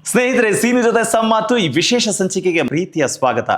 ಸ್ನೇಹಿತರೆ, ಸೀನು ಜೊತೆ ಸಂಮಾತು ಈ ವಿಶೇಷ ಸಂಚಿಕೆಗೆ ಪ್ರೀತಿಯ ಸ್ವಾಗತ.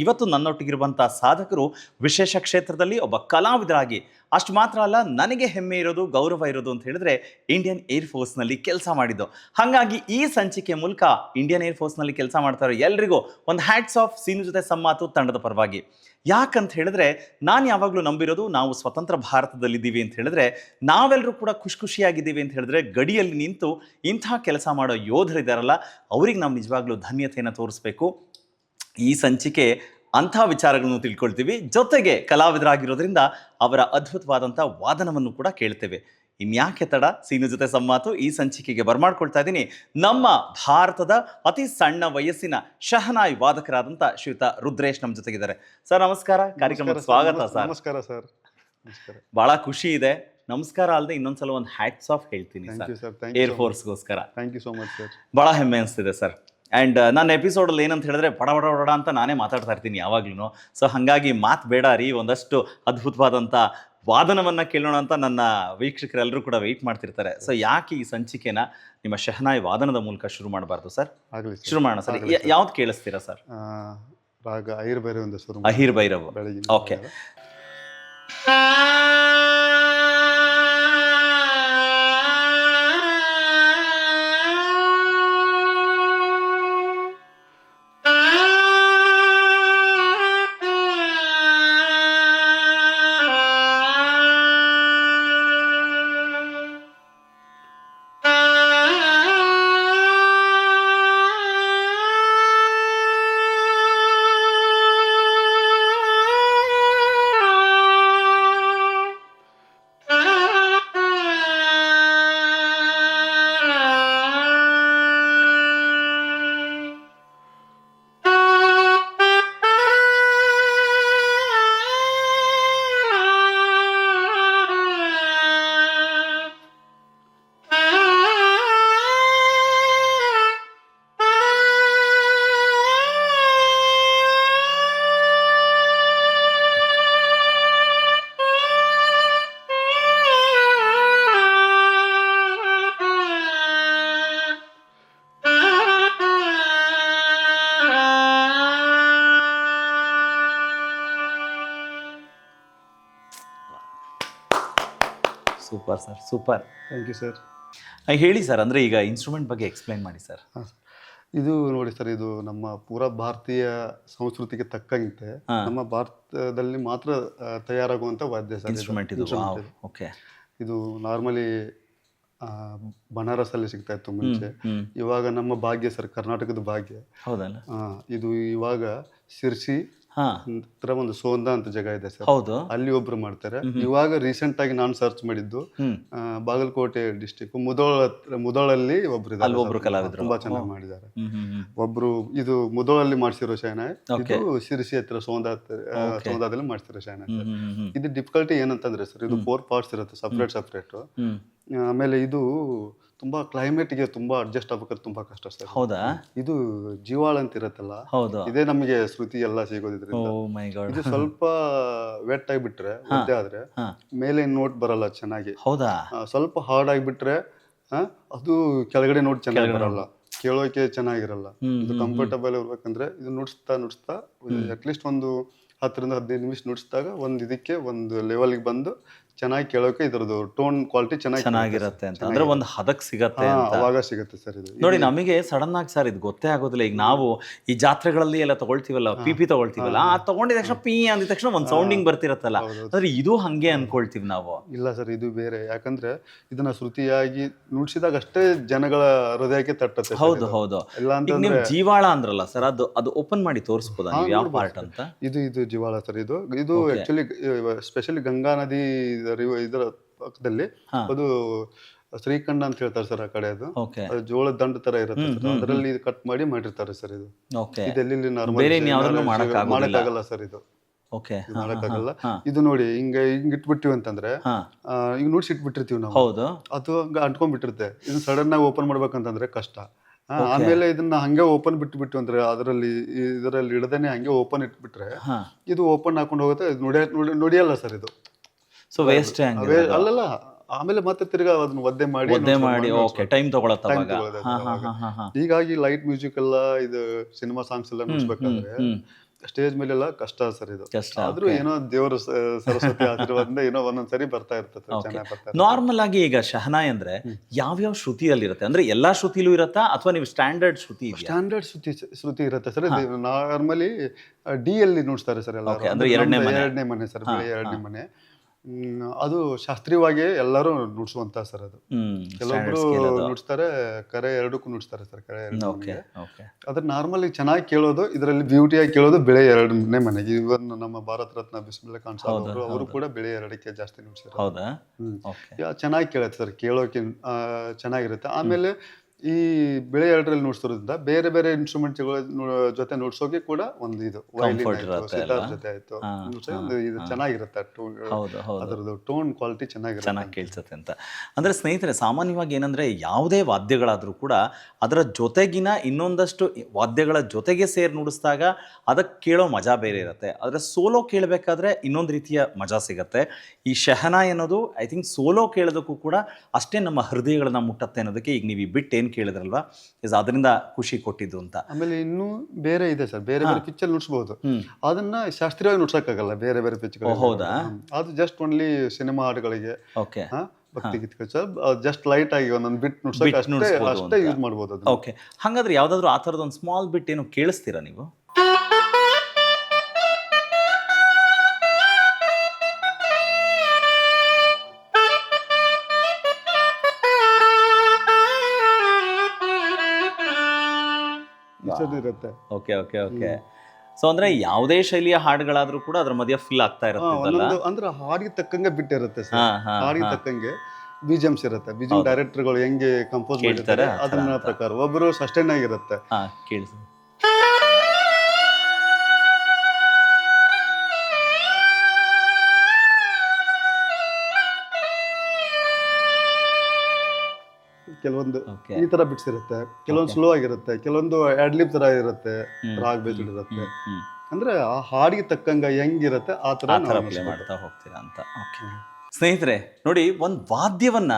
ಇವತ್ತು ನನ್ನೊಟ್ಟಿಗಿರುವಂತಹ ಸಾಧಕರು ವಿಶೇಷ ಕ್ಷೇತ್ರದಲ್ಲಿ ಒಬ್ಬ ಕಲಾವಿದರಾಗಿ ಅಷ್ಟು ಮಾತ್ರ ಅಲ್ಲ, ನನಗೆ ಹೆಮ್ಮೆ ಇರೋದು, ಗೌರವ ಇರೋದು ಅಂತ ಹೇಳಿದ್ರೆ ಇಂಡಿಯನ್ ಏರ್ ಫೋರ್ಸ್ನಲ್ಲಿ ಕೆಲಸ ಮಾಡಿದ್ದು. ಹಾಗಾಗಿ ಈ ಸಂಚಿಕೆ ಮೂಲಕ ಇಂಡಿಯನ್ ಏರ್ ಫೋರ್ಸ್ನಲ್ಲಿ ಕೆಲಸ ಮಾಡ್ತಾರೆ ಎಲ್ರಿಗೂ ಒಂದು ಹ್ಯಾಟ್ಸ್ ಆಫ್ ಸೀನು ಜೊತೆ ಸಂಮಾತು ತಂಡದ ಪರವಾಗಿ. ಯಾಕಂತ ಹೇಳಿದ್ರೆ ನಾನು ಯಾವಾಗಲೂ ನಂಬಿರೋದು, ನಾವು ಸ್ವತಂತ್ರ ಭಾರತದಲ್ಲಿದ್ದೀವಿ ಅಂತ ಹೇಳಿದ್ರೆ ನಾವೆಲ್ಲರೂ ಕೂಡ ಖುಷಿಯಾಗಿದ್ದೀವಿ ಅಂತ ಹೇಳಿದ್ರೆ ಗಡಿಯಲ್ಲಿ ನಿಂತು ಇಂಥ ಕೆಲಸ ಮಾಡೋ ಯೋಧರಿದ್ದಾರಲ್ಲ, ಅವ್ರಿಗೆ ನಾವು ನಿಜವಾಗ್ಲೂ ಧನ್ಯತೆಯನ್ನು ತೋರಿಸ್ಬೇಕು. ಈ ಸಂಚಿಕೆ ಅಂಥ ವಿಚಾರಗಳನ್ನು ತಿಳ್ಕೊಳ್ತೀವಿ, ಜೊತೆಗೆ ಕಲಾವಿದರಾಗಿರೋದ್ರಿಂದ ಅವರ ಅದ್ಭುತವಾದಂಥ ವಾದನವನ್ನು ಕೂಡ ಕೇಳ್ತೇವೆ. ಇನ್ಯಾಕೆ ತಡ, ಸೀನು ಜೊತೆ ಸಂಮಾತು ಈ ಸಂಚಿಕೆಗೆ ಬರ್ಮಾಡ್ಕೊಳ್ತಾ ಇದ್ದೀನಿ ನಮ್ಮ ಭಾರತದ ಅತಿ ಸಣ್ಣ ವಯಸ್ಸಿನ ಶಹನಾಯಿ ವಾದಕರಾದಂಥ ಶ್ರೀಯುತ ರುದ್ರೇಶ್ ನಮ್ಮ ಜೊತೆಗಿದ್ದಾರೆ. ಸರ್ ನಮಸ್ಕಾರ, ಕಾರ್ಯಕ್ರಮಕ್ಕೆ ಸ್ವಾಗತ. ಸರ್ ನಮಸ್ಕಾರ ಸರ್. ಬಹಳ ಖುಷಿ ಇದೆ. ನಮಸ್ಕಾರ ಅಲ್ಲದೆ ಇನ್ನೊಂದ್ಸಲ ಒಂದು ಹ್ಯಾಟ್ಸ್ ಆಫ್ ಹೇಳ್ತೀನಿ ಏರ್ ಫೋರ್ಸ್ಗೋಸ್ಕರ. Thank you so much sir. ಬಹಳ ಹೆಮ್ಮೆ ಅನಿಸ್ತಿದೆ ಸರ್. ಆ್ಯಂಡ್ ನನ್ನ ಎಪಿಸೋಡಲ್ಲಿ ಏನಂತ ಹೇಳಿದ್ರೆ ಬಡ ಅಂತ ನಾನೇ ಮಾತಾಡ್ತಾ ಇರ್ತೀನಿ ಯಾವಾಗ್ಲೂ. ಸೊ ಹಾಗಾಗಿ ಮಾತು ಬೇಡ ರೀ, ಒಂದಷ್ಟು ಅದ್ಭುತವಾದಂಥ ವಾದನವನ್ನು ಕೇಳೋಣ ಅಂತ ನನ್ನ ವೀಕ್ಷಕರೆಲ್ಲರೂ ಕೂಡ ವೆಯ್ಟ್ ಮಾಡ್ತಿರ್ತಾರೆ. ಸೊ ಯಾಕೆ ಈ ಸಂಚಿಕೆನ ನಿಮ್ಮ ಶಹನಾಯಿ ವಾದನದ ಮೂಲಕ ಶುರು ಮಾಡಬಾರ್ದು ಸರ್? ಶುರು ಮಾಡೋಣ ಸರ್. ಯಾವ್ದು ಕೇಳಿಸ್ತೀರಾ sir? Raga Ahir Bhairav. Ahir Bhairav. Okay. Super sir, super. Thank you sir. ಹೇಳಿ ಸರ್, ಅಂದರೆ ಈಗ ಇನ್ಸ್ಟ್ರೂಮೆಂಟ್ ಬಗ್ಗೆ ಎಕ್ಸ್ಪ್ಲೈನ್ ಮಾಡಿ ಸರ್. ಇದು ನೋಡಿ ಸರ್, ಇದು ನಮ್ಮ ಪೂರಾ ಭಾರತೀಯ ಸಂಸ್ಕೃತಿಗೆ ತಕ್ಕಂತೆ ನಮ್ಮ ಭಾರತದಲ್ಲಿ ಮಾತ್ರ ತಯಾರಾಗುವಂಥ ವಾದ್ಯ ಸರ್. ಇನ್ಸ್ಟ್ರೂಮೆಂಟ್ ಇದು. ಓಕೆ. ಇದು ನಾರ್ಮಲಿ ಬನಾರಸಲ್ಲಿ ಸಿಗ್ತಾ ಇತ್ತು ಮುಂಚೆ. ಇವಾಗ ನಮ್ಮ ಭಾಗ್ಯ ಸರ್, ಕರ್ನಾಟಕದ ಭಾಗ್ಯ. ಹೌದಲ್ಲ? ಇದು ಇವಾಗ ಶಿರ್ಸಿ ಹತ್ರ ಒಂದು ಸೋಂದ ಅಂತ ಜಾಗ ಇದೆ ಸರ್, ಅಲ್ಲಿ ಒಬ್ರು ಮಾಡ್ತಾರೆ. ಇವಾಗ ರೀಸೆಂಟ್ ಆಗಿ ನಾನು ಸರ್ಚ್ ಮಾಡಿದ್ದು ಬಾಗಲಕೋಟೆ ಡಿಸ್ಟಿಕ್ ಮುದೋಳಲ್ಲಿ ಒಬ್ರು ಇದ್ದಾರೆ, ತುಂಬಾ ಚೆನ್ನಾಗಿ ಮಾಡಿದ್ದಾರೆ. ಒಬ್ರು ಇದು ಮುದೋಳಲ್ಲಿ ಮಾಡ್ಸಿರೋ ಶಹನಾಯಿ, ಇದು ಶಿರ್ಸಿ ಹತ್ರ ಸೋಂದಾದಲ್ಲಿ ಮಾಡ್ಸಿರೋ ಶಹನಾಯಿ. ಇದು ಡಿಫಿಕಲ್ಟಿ ಏನಂತಂದ್ರೆ ಸರ್, ಇದು 4 ಪಾರ್ಟ್ಸ್ ಇರುತ್ತೆ, ಸಪ್ರೇಟ್. ಆಮೇಲೆ ಇದು ತುಂಬಾ ಕ್ಲೈಮೇಟ್ಗೆ ತುಂಬಾ ಅಡ್ಜಸ್ಟ್ ಆಗ್ಬೇಕಾದ್ರೆ ತುಂಬಾ ಕಷ್ಟ ಸರ್. ಹೌದಾ? ಇದು ಜೀವಾಳ ಅಂತ ಇರತ್ತಲ್ಲ, ಇದೇ ನಮಗೆ ಶ್ರುತಿ ಎಲ್ಲ ಸಿಗೋದಿದ್ರಿಂದ ಇದು ಸ್ವಲ್ಪ ವೆಟ್ ಆಗಿಬಿಟ್ರೆ, ಒದ್ದೆ ಆದ್ರೆ ಮೇಲೆ ನೋಟ್ ಬರಲ್ಲ ಚೆನ್ನಾಗಿ. ಹೌದಾ? ಸ್ವಲ್ಪ ಹಾರ್ಡ್ ಆಗಿಬಿಟ್ರೆ ಅದು ಕೆಳಗಡೆ ನೋಟ್ ಚೆನ್ನಾಗಿ ಬರಲ್ಲ, ಕೇಳೋಕೆ ಚೆನ್ನಾಗಿರಲ್ಲ. ಇದು ಕಂಫರ್ಟಬಲ್ ಇರ್ಬೇಕಂದ್ರೆ ಇದು ನುಡಿಸ್ತಾ ಅಟ್ಲೀಸ್ಟ್ ಒಂದು 10ರಿಂದ 15 ನಿಮಿಷ ನುಡಿಸಿದಾಗ ಇದಕ್ಕೆ ಒಂದು ಲೆವೆಲ್ಗೆ ಬಂದು ಚೆನ್ನಾಗಿ ಕೇಳೋಕೆ ಇದ್ರದ್ದು ಟೋನ್ ಕ್ವಾಲಿಟಿ ಚೆನ್ನಾಗಿರುತ್ತೆ ಅಂತ, ಅಂದ್ರೆ ಒಂದು ಹದಕ್ ಸಿಗತ್ತೆ, ಅವಾಗ ಸಿಗುತ್ತೆ ಸರ್. ಇದು ನೋಡಿ, ನಮಗೆ ಸಡನ್ ಆಗಿ ಸರ್ ಇದು ಗೊತ್ತೇ ಆಗೋದಿಲ್ಲ. ಈಗ ನಾವು ಈ ಜಾತ್ರೆಗಳಲ್ಲಿ ಎಲ್ಲ ತಗೊಳ್ತೀವಲ್ಲ, ಪಿ ತಗೊಳ್ತೀವಲ್ಲ, ಆ ತಗೊಂಡಿದ ತಕ್ಷಣ ಪಿ ಅಂದಿದ ತಕ್ಷಣ ಒಂದು ಸೌಂಡಿಂಗ್ ಬರ್ತಿರತ್ತಲ್ಲ, ಅಂದ್ರೆ ಇದು ಹಂಗೆ ಅನ್ಕೊಳ್ತೀವಿ ನಾವು. ಇಲ್ಲ ಸರ್, ಇದು ಬೇರೆ. ಯಾಕಂದ್ರೆ ಇದನ್ನ ಶ್ರುತಿಯಾಗಿ ನುಡಿಸಿದಾಗ ಅಷ್ಟೇ ಜನಗಳ ಹೃದಯಕ್ಕೆ ತಟ್ಟತ್ತೆ. ಹೌದು. ನೀವು ಜೀವಾಳ ಅಂದ್ರಲ್ಲ ಸರ್, ಅದು ಓಪನ್ ಮಾಡಿ ತೋರಿಸ್ಬೋದಾ ನೀವು ಯಾವ ಪಾರ್ಟ್ ಅಂತ? ಇದು ಜೀವಾಳ ಸರ್. ಇದು ಆಕ್ಚುಲಿ ಸ್ಪೆಷಲಿ ಗಂಗಾ ನದಿ ಇದರ ಪಕ್ಕದಲ್ಲಿ ಅದು ಶ್ರೀಖಂಡ ಅಂತ ಹೇಳ್ತಾರೆ ಸರ್. ಆ ಕಡೆ ಅದು ಜೋಳದ ದಂಡ ತರ ಇರುತ್ತೆ, ಅದರಲ್ಲಿ ಕಟ್ ಮಾಡಿ ಮಾಡಿರ್ತಾರೆ ಸರ್. ಇದು ಇದೆಲ್ಲಿ ಮಾಡಕ್ಕಾಗಲ್ಲ ಸರ್, ಇದು ಮಾಡಕ್ಕಾಗಲ್ಲ. ಇದು ನೋಡಿ ಹಿಂಗ ಇಟ್ಬಿಟ್ಟಿವಿ ಅಂತಂದ್ರೆ, ಈಗ ನುಡ್ಸಿ ಇಟ್ಬಿಟ್ಟಿರ್ತೀವಿ ನಾವು, ಅದು ಹಂಗ ಅಂಟ್ಕೊಂಡ್ಬಿಟ್ಟಿರುತ್ತೆ. ಇದು ಸಡನ್ ಆಗಿ ಓಪನ್ ಮಾಡ್ಬೇಕಂತಂದ್ರೆ ಕಷ್ಟ. ಆಮೇಲೆ ಇದನ್ನ ಹಂಗೆ ಓಪನ್ ಬಿಟ್ಟು ಅಂದ್ರೆ ಇದರಲ್ಲಿ ಇಡದೇನೆ ಹಂಗೆ ಓಪನ್ ಇಟ್ಬಿಟ್ರೆ ಇದು ಓಪನ್ ಹಾಕೊಂಡು ಹೋಗುತ್ತೆ, ನುಡಿಯಲ್ಲ ಸರ್ ಇದು. ಸೊ ವೇಸ್ಟ್ ಅಲ್ಲಲ್ಲ, ಆಮೇಲೆ ಮತ್ತೆ ತಿರ್ಗಾ ಅದನ್ನ ಒದ್ದೆ ಮಾಡಿ ಓಕೆ ಟೈಮ್ ತಗೊಳತ್ತ time ತಗೊಳ್ಳೋದು ಅವಾಗ. ಹೀಗಾಗಿ ಲೈಟ್ ಮ್ಯೂಸಿಕ್ ಎಲ್ಲ ಇದು ಸಿನಿಮಾ ಸಾಂಗ್ಸ್ ಎಲ್ಲ ನುಡಿಸ್ಬೇಕಾದ್ರೆ ಸ್ಟೇಜ್ ಮೇಲೆಲ್ಲ ಕಷ್ಟ ಸರ್ ಇದು. ಆದ್ರೂ ಏನೋ ದೇವರು ಸರಸ್ವತಿ ಆಶೀರ್ವಾದದಿಂದ ಏನೋ ಒಂದೊಂದ್ಸರಿ ಬರ್ತಾ ಇರ್ತದೆ, ಚೆನ್ನಾಗಿ ಬರ್ತಾ ಇರ್ತದೆ. ನಾರ್ಮಲ್ ಆಗಿ ಈಗ ಶಹನಾಯ್ ಅಂದ್ರೆ ಯಾವ್ಯಾವ ಶ್ರುತಿಯಲ್ಲಿರುತ್ತೆ, ಅಂದ್ರೆ ಎಲ್ಲಾ ಶ್ರುತಿಲೂ ಇರತ್ತಾ ಅಥವಾ ನೀವು ಸ್ಟ್ಯಾಂಡರ್ಡ್ ಶ್ರುತಿ? ಸ್ಟ್ಯಾಂಡರ್ಡ್ ಶ್ರುತಿ ಇರುತ್ತೆ ಸರ್. ನಾರ್ಮಲಿ ಡಿ ಅಲ್ಲಿ ನುಡಿಸ್ತಾರೆ ಸರ್ ಎಲ್ಲ. ಅಂದ್ರೆ ಎರಡನೇ ಮನೆ ಸರ್, ಎರಡನೇ ಮನೆ. ಅದು ಶಾಸ್ತ್ರೀಯವಾಗಿ ಎಲ್ಲರೂ ನುಡ್ಸುವಂತ ಸರ್. ಅದು ಕೆಲವೊಬ್ರು ನುಡಿಸ್ತಾರೆ, ಕರೆ ಎರಡಕ್ಕೂ ನುಡಿಸ್ತಾರೆ ಸರ್. ಕರೆ ಅದ್ರ ನಾರ್ಮಲಿ ಚೆನ್ನಾಗಿ ಕೇಳೋದು, ಇದರಲ್ಲಿ ಬ್ಯೂಟಿಯಾಗಿ ಕೇಳೋದು ಬೆಳೆ ಎರಡನೇ ಮನೆ. ಇವನ್ ನಮ್ಮ ಭಾರತ ರತ್ನ ಬಿಸ್ಮಿಲ್ಲಾ ಖಾನ್ ಸಾಹೇಬ್ ಅವರು ಕೂಡ ಬೆಳೆ ಎರಡಕ್ಕೆ ಜಾಸ್ತಿ ನುಡಿಸಿದ್ದಾರೆ. ಚೆನ್ನಾಗಿ ಕೇಳುತ್ತೆ ಸರ್, ಕೇಳೋಕೆ ಚೆನ್ನಾಗಿರುತ್ತೆ. ಆಮೇಲೆ ಈ ಬೆಳೆ ಎರಡರಲ್ಲಿ ನುಡಿಸೋದ್ರಿಂದ ಬೇರೆ ಬೇರೆ ಇನ್ಸ್ಟ್ರೂಮೆಂಟ್ ಜೊತೆ ನುಡ್ಸೋಕೆ ಕೂಡ ಒಂದು ಇದು ವೈಲಿನ್ ಆಯ್ತು, ಸಿತಾರ್ ಜೊತೆ ಆಯ್ತು, ಇದು ಚೆನ್ನಾಗಿರುತ್ತೆ. ಅದರದ್ದು ಟೋನ್ ಕ್ವಾಲಿಟಿ ಚೆನ್ನಾಗಿ ಕೇಳಿಸುತ್ತೆ ಅಂತ. ಅಂದ್ರೆ ಸ್ನೇಹಿತರೆ, ಸಾಮಾನ್ಯವಾಗಿ ಏನಂದ್ರೆ ಯಾವುದೇ ವಾದ್ಯಗಳಾದ್ರೂ ಕೂಡ ಅದರ ಜೊತೆಗಿನ ಇನ್ನೊಂದಷ್ಟು ವಾದ್ಯಗಳ ಜೊತೆಗೆ ಸೇರಿ ನುಡಿಸಿದಾಗ ಅದಕ್ಕೆ ಕೇಳೋ ಮಜಾ ಬೇರೆ ಇರುತ್ತೆ. ಆದ್ರೆ ಸೋಲೋ ಕೇಳಬೇಕಾದ್ರೆ ಇನ್ನೊಂದು ರೀತಿಯ ಮಜಾ ಸಿಗತ್ತೆ. ಈ ಶಹನಾಯ್ ಅನ್ನೋದು ಐ ಥಿಂಕ್ ಸೋಲೋ ಕೇಳೋದಕ್ಕೂ ಕೂಡ ಅಷ್ಟೇ ನಮ್ಮ ಹೃದಯಗಳನ್ನ ಮುಟ್ಟತ್ತೆ ಅನ್ನೋದಕ್ಕೆ ಈಗ ನೀವು ಈ ಬಿಟ್ಟು ಏನ್ ಕೇಳಿದ್ರಲ್ವಾ, ಅದರಿಂದ ಖುಷಿ ಕೊಟ್ಟಿದ್ದು ಅಂತ. ಆಮೇಲೆ ಇನ್ನೂ ಬೇರೆ ಇದೆ ಸರ್, ಬೇರೆ ಬೇರೆ ಪಿಚ್ ಅಲ್ಲಿ ನುಡ್ಸ್ಬಹುದು. ಅದನ್ನ ಶಾಸ್ತ್ರೀಯವಾಗಿ ನುಡ್ಸಕ್ಕಾಗಲ್ಲ ಬೇರೆ ಬೇರೆ ಪಿಚ್. ಹೌದಾ? ಅದು ಜಸ್ಟ್ ಓನ್ಲಿ ಸಿನಿಮಾ ಹಾಡುಗಳಿಗೆ, ಭಕ್ತಿ ಗೀತೆ ಜಸ್ಟ್ ಲೈಟ್ ಆಗಿ ಒಂದೊಂದು ಬಿಟ್ ನುಡ್ಸಕ್ಕೆ ಅಷ್ಟೇ ಯೂಸ್ ಮಾಡ್ಬೋದು ಅದು. ಓಕೆ, ಹಾಗಾದ್ರೆ ಯಾವ್ದಾದ್ರು ಆ ಥರದ ಒಂದು ಸ್ಮಾಲ್ ಬಿಟ್ ಏನು ಕೇಳಿಸ್ತೀರಾ ನೀವು? ಇರುತ್ತೆ. Okay okay okay. ಸೊ ಅಂದ್ರೆ ಯಾವುದೇ ಶೈಲಿಯ ಹಾಡುಗಳಾದ್ರೂ ಕೂಡ ಅದ್ರ ಮಧ್ಯ ಫಿಲ್ ಆಗ್ತಾ ಇರುತ್ತೆ. ಅಂದ್ರೆ ಹಾಡಿಗೆ ತಕ್ಕಂಗೆ ಬಿಟ್ಟಿರುತ್ತೆ ಸರ್. ಹಾಡಿಗೆ ತಕ್ಕಂಗೆ ಬಿಜಿಎಮ್ಸ್ ಇರುತ್ತೆ. ಬಿಜಿಎಂ ಡೈರೆಕ್ಟರ್ಗಳು ಹೆಂಗೆ ಕಂಪೋಸ್ ಮಾಡಿರ್ತಾರೆ ಅದನ್ನ ಪ್ರಕಾರ ಒಬ್ಬರು ಸಸ್ಟೈನ್ ಆಗಿರುತ್ತೆ. ಕೇಳಿಸಿ. ಕೆಲವೊಂದು ಈ ತರ ಬಿಟ್ಸ್ ಇರುತ್ತೆ, ಕೆಲವೊಂದು ಸ್ಲೋ ಆಗಿರುತ್ತೆ, ಕೆಲವೊಂದು ಅಡ್ಲಿಬ್ ತರ ಇರುತ್ತೆ, ರಾಗ್ ಬೇಸ್ಡ್ ಇರುತ್ತೆ. ಅಂದ್ರೆ ಆ ಹಾಡಿಗೆ ತಕ್ಕಂಗ ಹೆಂಗಿರುತ್ತೆ ಆ ತರ ಪ್ಲೇ ಮಾಡ್ತಾ ಹೋಗ್ತೀರಾ ಅಂತ. ಸ್ನೇಹಿತರೆ ನೋಡಿ, ಒಂದು ವಾದ್ಯವನ್ನ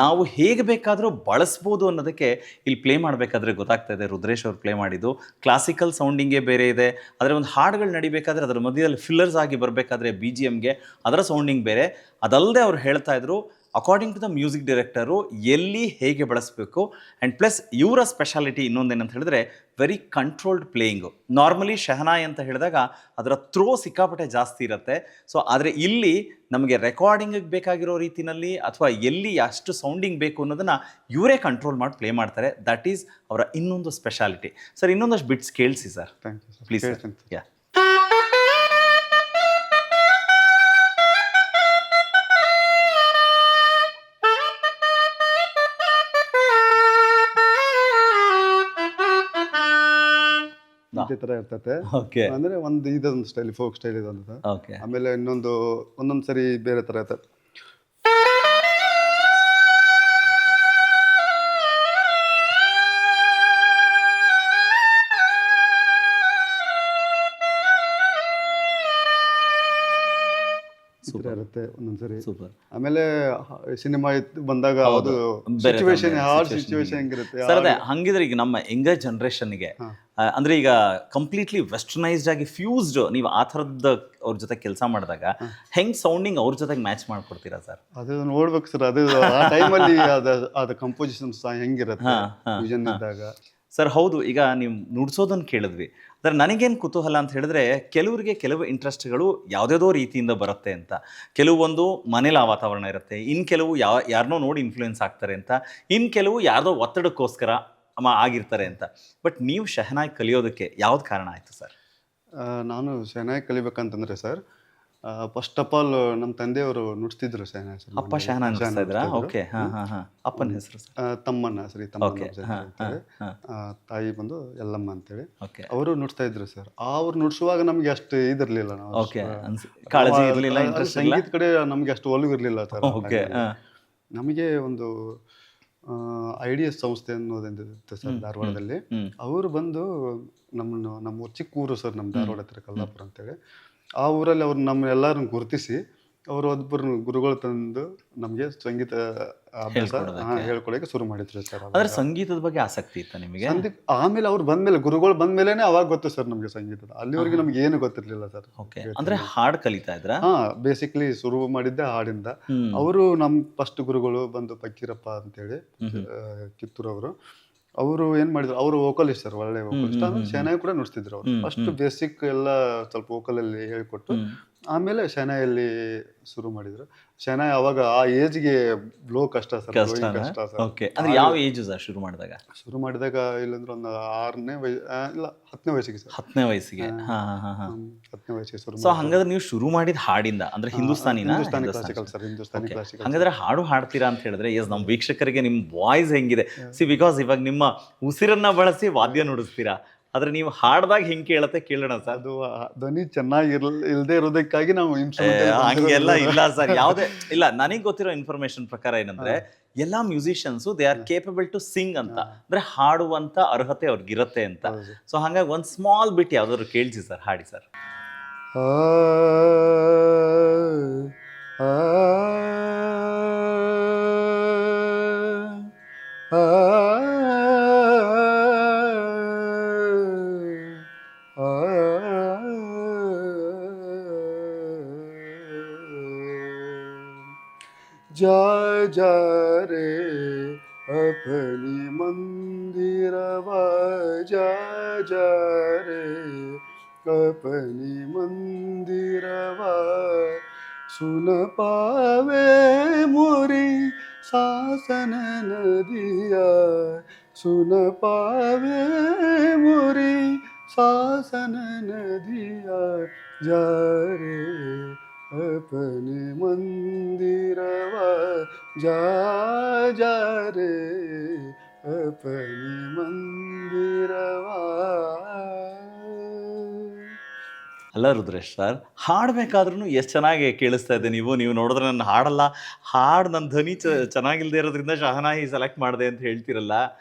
ನಾವು ಹೇಗೆ ಬೇಕಾದರೂ ಬಳಸ್ಬೋದು ಅನ್ನೋದಕ್ಕೆ ಇಲ್ಲಿ ಪ್ಲೇ ಮಾಡಬೇಕಾದ್ರೆ ಗೊತ್ತಾಗ್ತಾ ಇದೆ. ರುದ್ರೇಶ್ ಅವ್ರು ಪ್ಲೇ ಮಾಡಿದ್ದು ಕ್ಲಾಸಿಕಲ್ ಸೌಂಡಿಂಗೇ ಬೇರೆ ಇದೆ, ಆದರೆ ಒಂದು ಹಾಡುಗಳು ನಡಿಬೇಕಾದ್ರೆ ಅದರ ಮಧ್ಯದಲ್ಲಿ ಫಿಲ್ಲರ್ಸ್ ಆಗಿ ಬರಬೇಕಾದ್ರೆ ಬಿ ಜಿ ಎಮ್ಗೆ ಅದರ ಸೌಂಡಿಂಗ್ ಬೇರೆ. ಅದಲ್ಲದೆ ಅವ್ರು ಹೇಳ್ತಾ ಇದ್ರು according to the music director ಎಲ್ಲಿ ಹೇಗೆ ಬಳಸಬೇಕು. ಆ್ಯಂಡ್ ಪ್ಲಸ್ ಇವರ ಸ್ಪೆಷಾಲಿಟಿ ಇನ್ನೊಂದೇನಂತ ಹೇಳಿದ್ರೆ very controlled playing. Normally shehnai ಅಂತ ಹೇಳಿದಾಗ ಅದರ ಥ್ರೋ ಸಿಕ್ಕಾಪಟ್ಟೆ ಜಾಸ್ತಿ ಇರುತ್ತೆ. ಸೊ ಆದರೆ ಇಲ್ಲಿ ನಮಗೆ ರೆಕಾರ್ಡಿಂಗಿಗೆ ಬೇಕಾಗಿರೋ ರೀತಿಯಲ್ಲಿ ಅಥವಾ ಎಲ್ಲಿ ಎಷ್ಟು ಸೌಂಡಿಂಗ್ ಬೇಕು ಅನ್ನೋದನ್ನು ಇವರೇ ಕಂಟ್ರೋಲ್ ಮಾಡಿ ಪ್ಲೇ ಮಾಡ್ತಾರೆ. ದಟ್ ಈಸ್ ಅವರ ಇನ್ನೊಂದು ಸ್ಪೆಷಾಲಿಟಿ. ಸರ್, ಇನ್ನೊಂದಷ್ಟು ಬಿಟ್ಸ್ ಕೇಳಿಸಿ ಸರ್ ಪ್ಲೀಸ್. ಯಾ ಇದೇ ತರ ಇರ್ತದೆ. ಅಂದ್ರೆ ಒಂದು ಇದೊಂದು ಸ್ಟೈಲ್, ಫೋಕ್ ಸ್ಟೈಲ್ ಇದೊಂದು. ಆಮೇಲೆ ಒಂದೊಂದ್ ಸರಿ ಬೇರೆ ತರ ಇರ್ತದೆ. ಇರುತ್ತೆ ಒಂದೊಂದ್ಸರಿ. ಆಮೇಲೆ ಸಿನಿಮಾ ಬಂದಾಗ ಅದು ಸಿಚುವೇಶನ್, ಹಾರ್ಡ್ ಸಿಚುವೇಶನ್ ಹೆಂಗಿರುತ್ತೆ. ಹಂಗಿದ್ರೆ ಈಗ ನಮ್ಮ ಯಂಗರ್ ಜನರೇಷನ್ಗೆ ಅಂದ್ರೆ ಈಗ ಕಂಪ್ಲೀಟ್ಲಿ ವೆಸ್ಟರ್ನೈಸ್ಡ್ ಆಗಿ ಫ್ಯೂಸ್ಡ್ ನೀವು ಆ ಥರದ್ದು ಅವ್ರ ಜೊತೆ ಕೆಲಸ ಮಾಡಿದಾಗ ಹೆಂಗ್ ಸೌಂಡಿಂಗ್ ಅವ್ರ ಜೊತೆಗೆ ಮ್ಯಾಚ್ ಮಾಡ್ಕೊಡ್ತೀರಾ ಸರ್? ಅದು ನೋಡ್ಬೇಕು ಸರ್. ಅದು ಆ ಟೈಮಲ್ಲಿ ಅದ ಕಂಪೋಸಿಷನ್ ಹೆಂಗಿರುತ್ತೆ ವಿಷನ್ ಇದ್ದಾಗ. ಸರ್ ಹೌದು, ಈಗ ನೀವು ನುಡ್ಸೋದನ್ನು ಕೇಳಿದ್ವಿ. ಆದರೆ ನನಗೇನು ಕುತೂಹಲ ಅಂತ ಹೇಳಿದ್ರೆ, ಕೆಲವರಿಗೆ ಕೆಲವು ಇಂಟ್ರೆಸ್ಟ್ಗಳು ಯಾವುದ್ಯಾವುದೋ ರೀತಿಯಿಂದ ಬರುತ್ತೆ ಅಂತ. ಕೆಲವೊಂದು ಮನೇಲಿ ಆ ವಾತಾವರಣ ಇರುತ್ತೆ, ಇನ್ನು ಕೆಲವು ಯಾರನ್ನೋ ನೋಡಿ ಇನ್ಫ್ಲೂಯೆನ್ಸ್ ಆಗ್ತಾರೆ ಅಂತ, ಇನ್ನು ಕೆಲವು ಯಾರ್ದೋ ಒತ್ತಡಕ್ಕೋಸ್ಕರ ಆಗಿರ್ತಾರೆ ಅಂತ. ಬಟ್ ನೀವು ಶಹನಾಯ್ ಕಲಿಯೋದಕ್ಕೆ ಯಾವ್ದು ಕಾರಣ ಆಯಿತು ಸರ್? ನಾನು ಶಹನಾಯ್ ಕಲಿಬೇಕಂತಂದ್ರೆ ಸರ್, ಫಸ್ಟ್ ಆಫ್ ಆಲ್ ನಮ್ಮ ತಂದೆಯವರು ನುಡಿಸ್ತಿದ್ರು ಶಹನಾಯ್. ಅಪ್ಪ ಶಹನಾಯ್ ನುಡಿಸ್ತಿದ್ರಾ? ಓಕೆ. ಅಪ್ಪನ ಹೆಸರು ತಮ್ಮಣ್ಣ, ಶ್ರೀ ತಮ್ಮಣ್ಣ. ತಾಯಿ ಬಂದು ಯಲ್ಲಮ್ಮ ಅಂತೇಳಿ ಅವರು ನುಡಿಸ್ತಾ ಇದ್ರು ಸರ್. ಅವ್ರು ನುಡಿಸುವಾಗ ನಮ್ಗೆ ಅಷ್ಟು ಇದಿರ್ಲಿಲ್ಲ, ನಾವು ಕಾಳಜಿ ಇರಲಿಲ್ಲ, ಸಂಗೀತ ಕಡೆ ನಮ್ಗೆ ಅಷ್ಟು ಒಲವು ಇರ್ಲಿಲ್ಲ ಸರ್. ನಮಗೆ ಒಂದು ಐಡಿಎಸ್ ಸಂಸ್ಥೆ ಅನ್ನೋದಿರುತ್ತೆ ಸರ್ ಧಾರವಾಡದಲ್ಲಿ. ಅವರು ಬಂದು ನಮ್ಮ ಚಿಕ್ಕ ಊರು ಸರ್, ನಮ್ಮ ಧಾರವಾಡ ಹತ್ರ ಕಲ್ಲಾಪುರ ಅಂತೇಳಿ. ಆ ಊರಲ್ಲಿ ಅವ್ರು ನಮ್ಮನ್ನೆಲ್ಲರನ್ನು ಗುರುತಿಸಿ ಅವರು ಒಬ್ಬರು ಗುರುಗಳು ತಂದು ನಮಗೆ ಸಂಗೀತ ಅಭ್ಯಾಸ ಹೇಳ್ಕೊಡಕ್ಕೆ ಶುರು ಮಾಡಿದ್ರು ಸರ್. ಅಂದ್ರೆ ಸಂಗೀತದ ಬಗ್ಗೆ ಆಸಕ್ತಿ ಇತ್ತ ನಿಮಗೆ? ಆಮೇಲೆ ಅವ್ರು ಬಂದ್ಮೇಲೆ, ಗುರುಗಳು ಬಂದ್ಮೇಲೆನೆ ಅವಾಗ ಗೊತ್ತು ಸರ್ ನಮ್ಗೆ ಸಂಗೀತದ. ಅಲ್ಲಿವರೆಗೆ ನಮ್ಗೆ ಏನು ಗೊತ್ತಿರ್ಲಿಲ್ಲ ಸರ್. ಅಂದ್ರೆ ಹಾಡ್ ಕಲಿತಾ ಇದ್ರ? ಹಾ, ಬೇಸಿಕ್ಲಿ ಶುರು ಮಾಡಿದ್ದೆ ಹಾಡಿಂದ. ಅವರು ನಮ್ ಫಸ್ಟ್ ಗುರುಗಳು ಬಂದು ಫಕೀರಪ್ಪ ಅಂತೇಳಿ ಕಿತ್ತೂರವರು. ಅವರು ಏನ್ ಮಾಡಿದ್ರು, ಅವರು ವೋಕಲಿಸ್ಟ್ ಸರ್, ಒಳ್ಳೆ ವೋಕಲಿಸ್ಟ್. ಆಮೇಲೆ ಶೆಹನಾಯಿ ಕೂಡ ನುಡಿಸ್ತಿದ್ರು ಅವರು. ಫಸ್ಟ್ ಬೇಸಿಕ್ ಎಲ್ಲ ಸ್ವಲ್ಪ ವೋಕಲ್ ಅಲ್ಲಿ ಹೇಳ್ಕೊಟ್ಟು ಆಮೇಲೆ ಶೆಹನಾಯಲ್ಲಿ ಶುರು ಮಾಡಿದ್ರು. ಶೆಹನಾಯಿ ಅವಾಗ ಆ ಏಜ್ಗೆ ಬ್ಲೋ ಕಷ್ಟ ಸರ್, ಕಷ್ಟ ಸರ್. ಅಂದ್ರೆ ಯಾವ ಏಜ್ ಶುರು ಮಾಡಿದಾಗ? ಶುರು ಮಾಡಿದಾಗ ಇಲ್ಲಂದ್ರೆ ಒಂದು 6ನೇ ಇಲ್ಲ 10ನೇ ವಯಸ್ಸಿಗೆ ಸರ್. 10ನೇ ವಯಸ್ಸಿಗೆ? 10ನೇ ವಯಸ್ಸಿಗೆ ಶುರು. ಸೊ ಹಂಗಾದ್ರೆ ನೀವು ಶುರು ಮಾಡಿದ ಹಾಡಿಂದ ಅಂದ್ರೆ Hindustani classical sir, Hindustani classical. ಹಂಗಾದ್ರೆ ಹಾಡು ಹಾಡ್ತೀರಾ ಅಂತ ಹೇಳಿದ್ರೆ ಎಸ್, ನಮ್ಮ ವೀಕ್ಷಕರಿಗೆ ನಿಮ್ ವಾಯ್ಸ್ ಹೆಂಗಿದೆ ಸಿ, ಬಿಕಾಸ್ ಇವಾಗ ನಿಮ್ಮ ಉಸಿರನ್ನ ಬಳಸಿ ವಾದ್ಯ ನುಡಿಸ್ತೀರಾ, ಆದ್ರೆ ನೀವು ಹಾಡ್ದಾಗ ಹೆಂಗ್ ಕೇಳತ್ತೆ ಕೇಳೋಣ ಸರ್. ಅದು ಧ್ವನಿ ಚೆನ್ನಾಗಿ ಇಲ್ಲದೆ ಇರೋದಕ್ಕಾಗಿ ನಾವು ಹಂಗೆಲ್ಲ ಇಲ್ಲ ಸರ್, ಯಾವುದೇ ಇಲ್ಲ. ನನಗೆ ಗೊತ್ತಿರೋ ಇನ್ಫಾರ್ಮೇಶನ್ ಪ್ರಕಾರ ಏನಂದ್ರೆ ಎಲ್ಲಾ musicians they are capable to sing ಅಂತ, ಅಂದ್ರೆ ಹಾಡುವಂತ ಅರ್ಹತೆ ಅವ್ರಿಗಿರತ್ತೆ ಅಂತ. ಸೊ ಹಂಗಾಗಿ ಒಂದ್ ಸ್ಮಾಲ್ ಬಿಟ್ ಯಾವ್ದಾದ್ರು ಕೇಳಿಸಿ ಸರ್, ಹಾಡಿ ಸರ್. जा जा रे अपनी मंदिरवा, जा जा रे अपनी मंदिरवा, सुन पावे मोरी शासन नदिया, सुन पावे मोरी शासन नदिया, जा रे अपने मंदिरवा, जा जा रे अपने मंदिरवा. ಅಲ್ಲ ರುದ್ರೇಶ್ ಸರ್, ಹಾಡ್ಬೇಕಾದ್ರೂ ಎಷ್ಟು ಚೆನ್ನಾಗಿ ಕೇಳಿಸ್ತಾ ಇದೆ. ನೀವು ನೋಡಿದ್ರೆ ನನ್ನ ಹಾಡಲ್ಲ, ಹಾಡು ನನ್ನ ಧ್ವನಿ ಚೆನ್ನಾಗಿಲ್ದೇ ಇರೋದ್ರಿಂದ ಶಹನಾಯಿ ಸೆಲೆಕ್ಟ್ ಮಾಡಿದೆ ಅಂತ ಹೇಳ್ತಿರಲ್ಲ.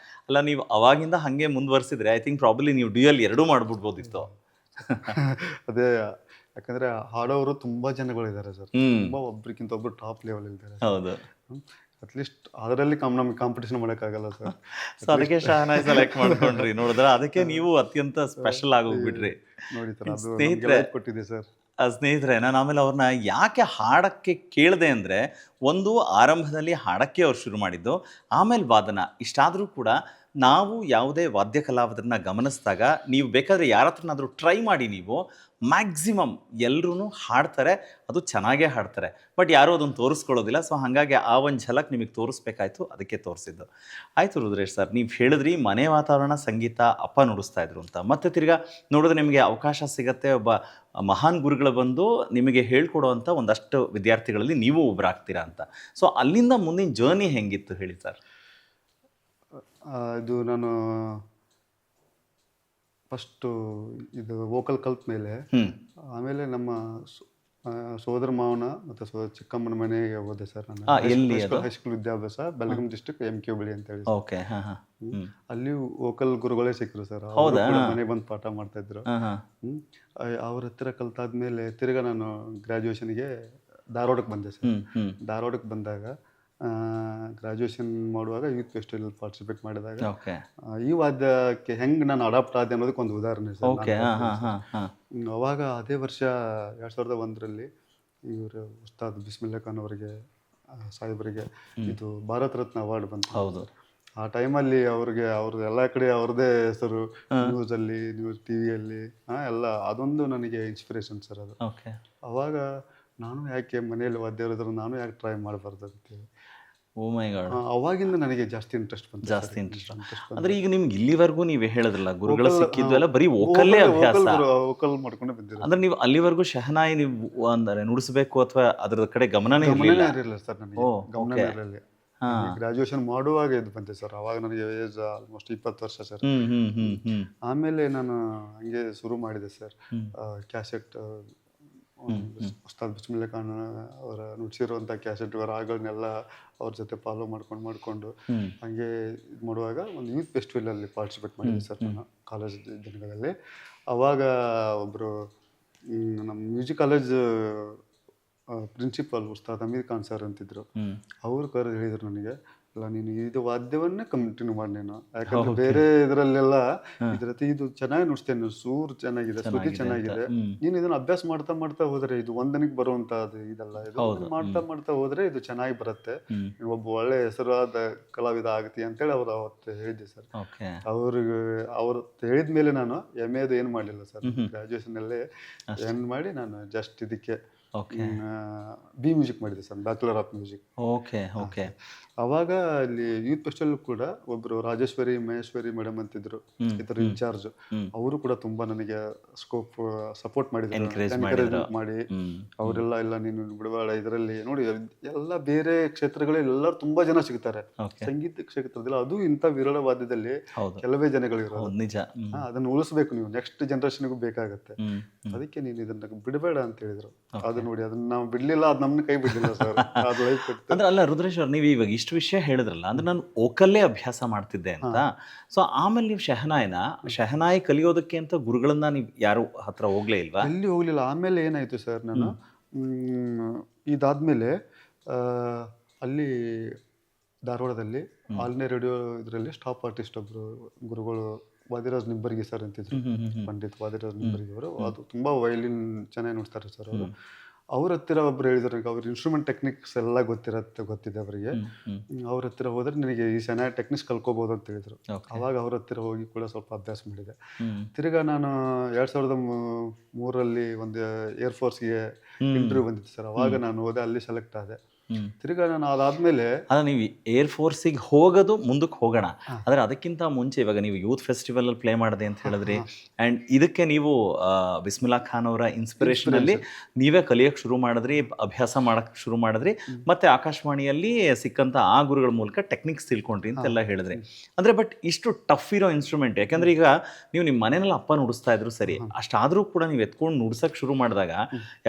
ಅಲ್ಲ, ನೀವು ಅವಾಗಿಂದ ಹಾಗೆ ಮುಂದುವರಿಸಿದ್ರೆ ಐ ಥಿಂಕ್ ಪ್ರಾಬಬ್ಲಿ ನೀವು ಡ್ಯೂಯಲ್ 2 ಮಾಡ್ಬಿಡ್ಬೋದಿತ್ತು. ಅದೇ, ಯಾಕಂದ್ರೆ ಹಾಡೋರು ತುಂಬಾ ಜನಗಳಿದ್ದಾರೆ ಸರ್, ತುಂಬಾ ಒಬ್ರಿಗಿಂತ ಒಬ್ರು ಟಾಪ್ ಲೆವೆಲ್ ಇದ್ದಾರೆ. ಹೌದು, ಅಟ್ಲೀಸ್ಟ್ ಅದರಲ್ಲಿ ನಮ್ಗೆ ಕಾಂಪಿಟೇಷನ್ ಮಾಡೋಕ್ಕಾಗಲ್ಲ ಸರ್. ಸೊ ಅದಕ್ಕೆ ಶಹನಾಯಿ ಸೆಲೆಕ್ಟ್ ಮಾಡ್ಕೊಂಡ್ರಿ. ನೋಡಿದ್ರೆ ಅದಕ್ಕೆ ನೀವು ಅತ್ಯಂತ ಸ್ಪೆಷಲ್ ಆಗೋಗ್ಬಿಟ್ರಿ. ನೋಡಿ ಸರ್, ಅದು ಸ್ನೇಹಿತರೆ ಕೊಟ್ಟಿದೆ ಸರ್. ಸ್ನೇಹಿತರೆ, ನಾನು ಆಮೇಲೆ ಅವ್ರನ್ನ ಯಾಕೆ ಹಾಡಕ್ಕೆ ಕೇಳಿದೆ ಅಂದರೆ, ಒಂದು ಆರಂಭದಲ್ಲಿ ಹಾಡಕ್ಕೆ ಅವ್ರು ಶುರು ಮಾಡಿದ್ದು, ಆಮೇಲೆ ವಾದನ. ಇಷ್ಟಾದರೂ ಕೂಡ ನಾವು ಯಾವುದೇ ವಾದ್ಯ ಕಲಾವಿದರನ್ನ ಗಮನಿಸಿದಾಗ, ನೀವು ಬೇಕಾದರೆ ಯಾರ ಹತ್ರನಾದರೂ ಟ್ರೈ ಮಾಡಿ, ನೀವು ಮ್ಯಾಕ್ಸಿಮಮ್ ಎಲ್ಲರೂ ಹಾಡ್ತಾರೆ, ಅದು ಚೆನ್ನಾಗೇ ಹಾಡ್ತಾರೆ, ಬಟ್ ಯಾರೂ ಅದನ್ನು ತೋರಿಸ್ಕೊಳ್ಳೋದಿಲ್ಲ. ಸೊ ಹಾಗಾಗಿ ಆ ಒಂದು ಝಲಕ್ ನಿಮಗೆ ತೋರಿಸ್ಬೇಕಾಯ್ತು, ಅದಕ್ಕೆ ತೋರಿಸಿದ್ದು. ಆಯಿತು ರುದ್ರೇಶ್ ಸರ್, ನೀವು ಹೇಳಿದ್ರಿ ಮನೆ ವಾತಾವರಣ ಸಂಗೀತ ಅಪ್ಪ ನುಡಿಸ್ತಾ ಇದ್ರು ಅಂತ. ಮತ್ತೆ ತಿರ್ಗಾ ನೋಡಿದ್ರೆ ನಿಮಗೆ ಅವಕಾಶ ಸಿಗತ್ತೆ, ಒಬ್ಬ ಮಹಾನ್ ಗುರುಗಳು ಬಂದು ನಿಮಗೆ ಹೇಳ್ಕೊಡುವಂಥ ಒಂದಷ್ಟು ವಿದ್ಯಾರ್ಥಿಗಳಲ್ಲಿ ನೀವು ಒಬ್ಬರಾಗ್ತೀರಾ ಅಂತ. ಸೊ ಅಲ್ಲಿಂದ ಮುಂದಿನ ಜರ್ನಿ ಹೆಂಗಿತ್ತು ಹೇಳಿ ಸರ್? ಇದು ನಾನು ಫಸ್ಟು ಇದು ವೋಕಲ್ ಕಲ್ತ ಮೇಲೆ, ಆಮೇಲೆ ನಮ್ಮ ಸೋದರ ಮಾವನ ಮತ್ತು ಚಿಕ್ಕಮ್ಮನ ಮನೆಗೆ ಹೋದೆ ಸರ್ ನಾನು. ಹೈಸ್ಕೂಲ್ ವಿದ್ಯಾಭ್ಯಾಸ ಬೆಳಗಾಂ ಡಿಸ್ಟ್ರಿಕ್ಟ್ MK ಬಳಿ ಅಂತ ಹೇಳಿ. ಅಲ್ಲಿ ವೋಕಲ್ ಗುರುಗಳೇ ಸಿಕ್ಕರು ಸರ್. ಮನೆಗೆ ಬಂದು ಪಾಠ ಮಾಡ್ತಾ ಇದ್ರು. ಅವ್ರ ಹತ್ತಿರ ಕಲ್ತಾದ್ಮೇಲೆ ತಿರ್ಗಾ ನಾನು ಗ್ರಾಜುಯೇಷನ್ಗೆ ಧಾರವಾಡಕ್ಕೆ ಬಂದೆ ಸರ್. ಧಾರವಾಡಕ್ಕೆ ಬಂದಾಗ ಗ್ರಾಜುಯೇಷನ್ ಮಾಡುವಾಗ ಯೂತ್ ಫೆಸ್ಟಿವಲ್ ಪಾರ್ಟಿಸಿಪೇಟ್ ಮಾಡಿದಾಗ ಈ ವಾದ್ಯಕ್ಕೆ ಹೆಂಗೆ ನಾನು ಅಡಾಪ್ಟ್ ಆದೆ ಅನ್ನೋದಕ್ಕೆ ಒಂದು ಉದಾಹರಣೆ ಸರ್. ಅವಾಗ ಅದೇ ವರ್ಷ 2001ರಲ್ಲಿ ಇವರು ಉಸ್ತಾದ್ ಬಿಸ್ಮಿಲ್ಲಾ ಖಾನ್ ಅವರಿಗೆ, ಸಾಹೇಬರಿಗೆ ಇದು ಭಾರತ ರತ್ನ ಅವಾರ್ಡ್ ಬಂತು. ಹೌದು, ಆ ಟೈಮಲ್ಲಿ ಅವ್ರಿಗೆ ಎಲ್ಲ ಕಡೆ ಅವ್ರದ್ದೇ ಹೆಸರು, ನ್ಯೂಸಲ್ಲಿ, ಟಿವಿಯಲ್ಲಿ ಎಲ್ಲ. ಅದೊಂದು ನನಗೆ ಇನ್ಸ್ಪಿರೇಷನ್ ಸರ್ ಅದು. ಅವಾಗ ನಾನು ಯಾಕೆ ಮನೆಯಲ್ಲಿ ವಾದ್ಯ ಇರೋದ್ರ, ನಾನು ಯಾಕೆ ಟ್ರೈ ಮಾಡಬಾರ್ದು ಅಂತೇಳಿ ಓ ಮೈ ಗಾಡ್, ಅವಾಗಿಂದ ನನಗೆ ಜಾಸ್ತಿ ಇಂಟ್ರೆಸ್ಟ್ ಬಂತು. ಜಾಸ್ತಿ ಇಂಟ್ರೆಸ್ಟ್ ಅಂದ್ರೆ ಈಗ ನಿಮ್ಗೆ ಇಲ್ಲಿವರೆಗೂ ನೀವೇ ಹೇಳಿದ್ರಲ್ಲ ಗುರುಗಳು ಸಿಕ್ಕಿದ್ದು ಎಲ್ಲ ಬರೀ ವೋಕಲ್ಲೇ ಅಭ್ಯಾಸ, ವೋಕಲ್ ಮಾಡ್ಕೊಂಡು ಬಂದಿರೋ. ಅಂದ್ರೆ ನೀವು ಅಲ್ಲಿವರೆಗೂ ಶಹನಾಯಿ ನೀವು ಅಂದ್ರೆ ನುಡಿಸಬೇಕು ಅಥವಾ ಅದ್ರ ಕಡೆ ಗಮನನೇ ಇರಲಿಲ್ಲ ಸರ್. ನನಗೆ ಗಮನ ಇರಲಿಲ್ಲ. ಗ್ರಾಜುಯೇಷನ್ ಮಾಡುವಾಗ ಇದು ಬಂತೆ ಸರ್. ಅವಾಗ ನನಗೆ ಏಜ್ ಆಲ್ಮೋಸ್ಟ್ 20 ವರ್ಷ ಸರ್. ಆಮೇಲೆ ನಾನು ಹಂಗೆ ಶುರು ಮಾಡಿದೆ ಸರ್. ಕ್ಯಾಸೆಟ್ ಉಸ್ತಾದ್ ಬಿಸ್ಮಿಲ್ಲಾ ಖಾನ್ ಅವರ ನುಡಿಸಿರುವಂಥ ಕ್ಯಾಸೆಟ್ ರಾಗಗಳನ್ನೆಲ್ಲ ಅವ್ರ ಜೊತೆ ಫಾಲೋ ಮಾಡ್ಕೊಂಡು ಹಂಗೆ ಇದು ಮಾಡುವಾಗ ಒಂದು ಯೂತ್ ಫೆಸ್ಟಿವಲಲ್ಲಿ ಪಾರ್ಟಿಸಿಪೇಟ್ ಮಾಡಿದ್ದೆ ಸರ್ ನಾನು ಕಾಲೇಜ್ ದಿನಗಳಲ್ಲಿ. ಅವಾಗ ಒಬ್ಬರು ನಮ್ಮ music college principal Ustad Amir Khan sir ಅಂತಿದ್ರು. ಅವರು ಕರೆದು ಹೇಳಿದ್ರು ನನಗೆ, ಇಲ್ಲ ನೀನು ಇದು ವಾದ್ಯವನ್ನೇ ಕಂಟಿನ್ಯೂ ಮಾಡಿ ನೀನು, ಯಾಕಂದ್ರೆ ಬೇರೆ ಇದರಲ್ಲೆಲ್ಲ ಇದ್ರತಿ ಇದು ಚೆನ್ನಾಗಿ ನುಡಿಸ್ತೇನೆ, ನೀನು ಸೂರ್ ಚೆನ್ನಾಗಿದೆ, ಶ್ರುತಿ ಚೆನ್ನಾಗಿದೆ, ನೀನು ಇದನ್ನ ಅಭ್ಯಾಸ ಮಾಡ್ತಾ ಮಾಡ್ತಾ ಹೋದ್ರೆ ಇದು ಒಂದನಿಗೆ ಬರುವಂತದ್ದು ಇದಲ್ಲ, ಇದು ಮಾಡ್ತಾ ಮಾಡ್ತಾ ಹೋದ್ರೆ ಇದು ಚೆನ್ನಾಗಿ ಬರುತ್ತೆ, ನೀನು ಒಬ್ಬ ಒಳ್ಳೆ ಹೆಸರಾದ ಕಲಾವಿದ ಆಗ್ತಿ ಅಂತೇಳಿ ಅವ್ರು ಅವತ್ತು ಹೇಳಿದ್ದೆ ಸರ್. ಅವ್ರು ಹೇಳಿದ್ಮೇಲೆ ನಾನು MA ಏನು ಮಾಡಲಿಲ್ಲ ಸರ್, ಗ್ರಾಜುಯೇಷನ್ ಅಲ್ಲೇ ಏನ್ ಮಾಡಿ ನಾನು ಜಸ್ಟ್ ಇದಕ್ಕೆ ಬಿ ಮ್ಯೂಸಿಕ್ ಮಾಡಿದೆ ಸರ್, ಬ್ಯಾಚುಲರ್ ಆಫ್ ಮ್ಯೂಸಿಕ್. ಅವಾಗ ಅಲ್ಲಿ ಯೂತ್ ಫೆಸ್ಟಿವಲ್ ಕೂಡ ಒಬ್ರು ರಾಜೇಶ್ವರಿ ಮಹೇಶ್ವರಿ ಮೇಡಮ್ ಅಂತಿದ್ರು, ಇದ್ರ ಇನ್ಚಾರ್ಜ್. ಅವರು ಕೂಡ ತುಂಬಾ ನನಗೆ ಸಪೋರ್ಟ್ ಮಾಡಿದ್ರು, ಎನ್ಕರೇಜ್ಮೆಂಟ್ ಮಾಡಿ ಅವರೆಲ್ಲ ಇಲ್ಲ ನೀನು ಬಿಡಬೇಡ ಇದರಲ್ಲಿ ನೋಡಿ, ಎಲ್ಲ ಬೇರೆ ಕ್ಷೇತ್ರಗಳಲ್ಲಿ ಎಲ್ಲರೂ ತುಂಬಾ ಜನ ಸಿಗ್ತಾರೆ, ಸಂಗೀತ ಕ್ಷೇತ್ರದಲ್ಲಿ ಅದು ಇಂಥ ವಿರಳ ವಾದ್ಯದಲ್ಲಿ ಕೆಲವೇ ಜನಗಳಿರೋದು, ನಿಜ, ಅದನ್ನ ಉಳಿಸ್ಬೇಕು, ನೀವು ನೆಕ್ಸ್ಟ್ ಜನರೇಷನ್ಗೂ ಬೇಕಾಗತ್ತೆ, ಅದಕ್ಕೆ ನೀನು ಇದನ್ನ ಬಿಡಬೇಡ ಅಂತ ಹೇಳಿದ್ರು. ಅದು ನೋಡಿ ಅದನ್ನ ನಾವು ಬಿಡ್ಲಿಲ್ಲ, ಅದು ನಮ್ಮನ್ನ ಕೈ ಬಿಡ್ಲಿಲ್ಲ ಸರ್, ಅದು ಲೈಫ್ ಅಂದ್ರೆ ಅಲ್ಲ ರುದ್ರೇಶ್ವರ್, ನೀವು ಇವಾಗ ಇಷ್ಟು ವಿಷಯ ಹೇಳಿದ್ರಲ್ಲ, ಅಂದ್ರೆ ನಾನು ಓಕಲ್ಲೇ ಅಭ್ಯಾಸ ಮಾಡ್ತಿದ್ದೆ ಅಂತ, ಸೊ ಆಮೇಲೆ ನೀವು ಶಹನಾಯಿ ಕಲಿಯೋದಕ್ಕೆ ಅಂತ ಗುರುಗಳನ್ನ ನೀವು ಯಾರು ಹತ್ರ ಹೋಗ್ಲೇ ಇಲ್ವಾ? ಎಲ್ಲಿ ಹೋಗ್ಲಿಲ್ಲ. ಆಮೇಲೆ ಏನಾಯ್ತು ಸರ್, ನಾನು ಇದಾದ್ಮೇಲೆ ಅಲ್ಲಿ ಧಾರವಾಡದಲ್ಲಿ ಆಲ್ನೇ ರೇಡಿಯೋ ಇದರಲ್ಲಿ ಸ್ಟಾಪ್ ಆರ್ಟಿಸ್ಟ್ ಒಬ್ರು ಗುರುಗಳು ವಾದಿರಾಜ್ ನಿಂಬರ್ಗಿ ಸರ್ ಅಂತಿದ್ರು, ಪಂಡಿತ್ ವಾದಿರಾಜ್ ನಿಂಬರ್ಗಿ ಅವರು, ಅದು ತುಂಬಾ ವಯಲಿನ್ ಚೆನ್ನಾಗಿ ನೋಡ್ತಾರೆ ಸರ್ ಅವರು. ಅವ್ರ ಹತ್ತಿರ ಒಬ್ರು ಹೇಳಿದ್ರು, ಅವ್ರ ಇನ್ಸ್ಟ್ರೂಮೆಂಟ್ ಟೆಕ್ನಿಕ್ಸ್ ಎಲ್ಲ ಗೊತ್ತಿದೆ ಅವರಿಗೆ, ಅವ್ರ ಹತ್ತಿರ ಹೋದ್ರೆ ನಿನಗೆ ಈ ಚೆನ್ನಾಗಿ ಟೆಕ್ನಿಕ್ಸ್ ಕಲ್ಕೋಬಹುದು ಅಂತ ಹೇಳಿದ್ರು. ಅವಾಗ ಅವ್ರ ಹತ್ತಿರ ಹೋಗಿ ಕೂಡ ಸ್ವಲ್ಪ ಅಭ್ಯಾಸ ಮಾಡಿದೆ. ತಿರ್ಗಾ ನಾನು 2003 ಒಂದು ಏರ್ಫೋರ್ಸ್ಗೆ ಇಂಟರ್ವ್ಯೂ ಬಂದಿತ್ತು ಸರ್, ಅವಾಗ ನಾನು ಹೋದೆ, ಅಲ್ಲಿ ಸೆಲೆಕ್ಟ್ ಆದೆ. ತಿರ್ಗಾ ನಾನು ಅದಾದ್ಮೇಲೆ ನೀವು ಏರ್ ಫೋರ್ಸಿಗೆ ಹೋಗೋದು ಮುಂದಕ್ಕೆ ಹೋಗೋಣ, ಆದ್ರೆ ಅದಕ್ಕಿಂತ ಮುಂಚೆ ಇವಾಗ ನೀವು ಯೂತ್ ಫೆಸ್ಟಿವಲ್ ಅಲ್ಲಿ ಪ್ಲೇ ಮಾಡಿದೆ ಅಂತ ಹೇಳಿದ್ರಿ, ಅಂಡ್ ಇದಕ್ಕೆ ನೀವು ಬಿಸ್ಮಿಲ್ಲಾ ಖಾನ್ ಅವರ ಇನ್ಸ್ಪಿರೇಷನ್ ಅಲ್ಲಿ ನೀವೇ ಕಲಿಯಕ್ಕೆ ಶುರು ಮಾಡಿದ್ರಿ, ಅಭ್ಯಾಸ ಮಾಡಕ್ ಶುರು ಮಾಡಿದ್ರಿ, ಮತ್ತೆ ಆಕಾಶವಾಣಿಯಲ್ಲಿ ಸಿಕ್ಕಂತ ಆ ಗುರುಗಳ ಮೂಲಕ ಟೆಕ್ನಿಕ್ಸ್ ತಿಳ್ಕೊಂಡ್ರಿ ಅಂತೆಲ್ಲ ಹೇಳಿದ್ರಿ. ಅಂದ್ರೆ ಬಟ್ ಇಷ್ಟು ಟಫ್ ಇರೋ ಇನ್ಸ್ಟ್ರೂಮೆಂಟ್, ಯಾಕಂದ್ರೆ ಈಗ ನೀವು ನಿಮ್ಮ ಮನೆಯಲ್ಲಿ ಅಪ್ಪ ನುಡಿಸ್ತಾ ಇದ್ರು ಸರಿ, ಅಷ್ಟಾದ್ರೂ ಕೂಡ ನೀವು ಎತ್ಕೊಂಡು ನುಡ್ಸಕ್ ಶುರು ಮಾಡಿದಾಗ,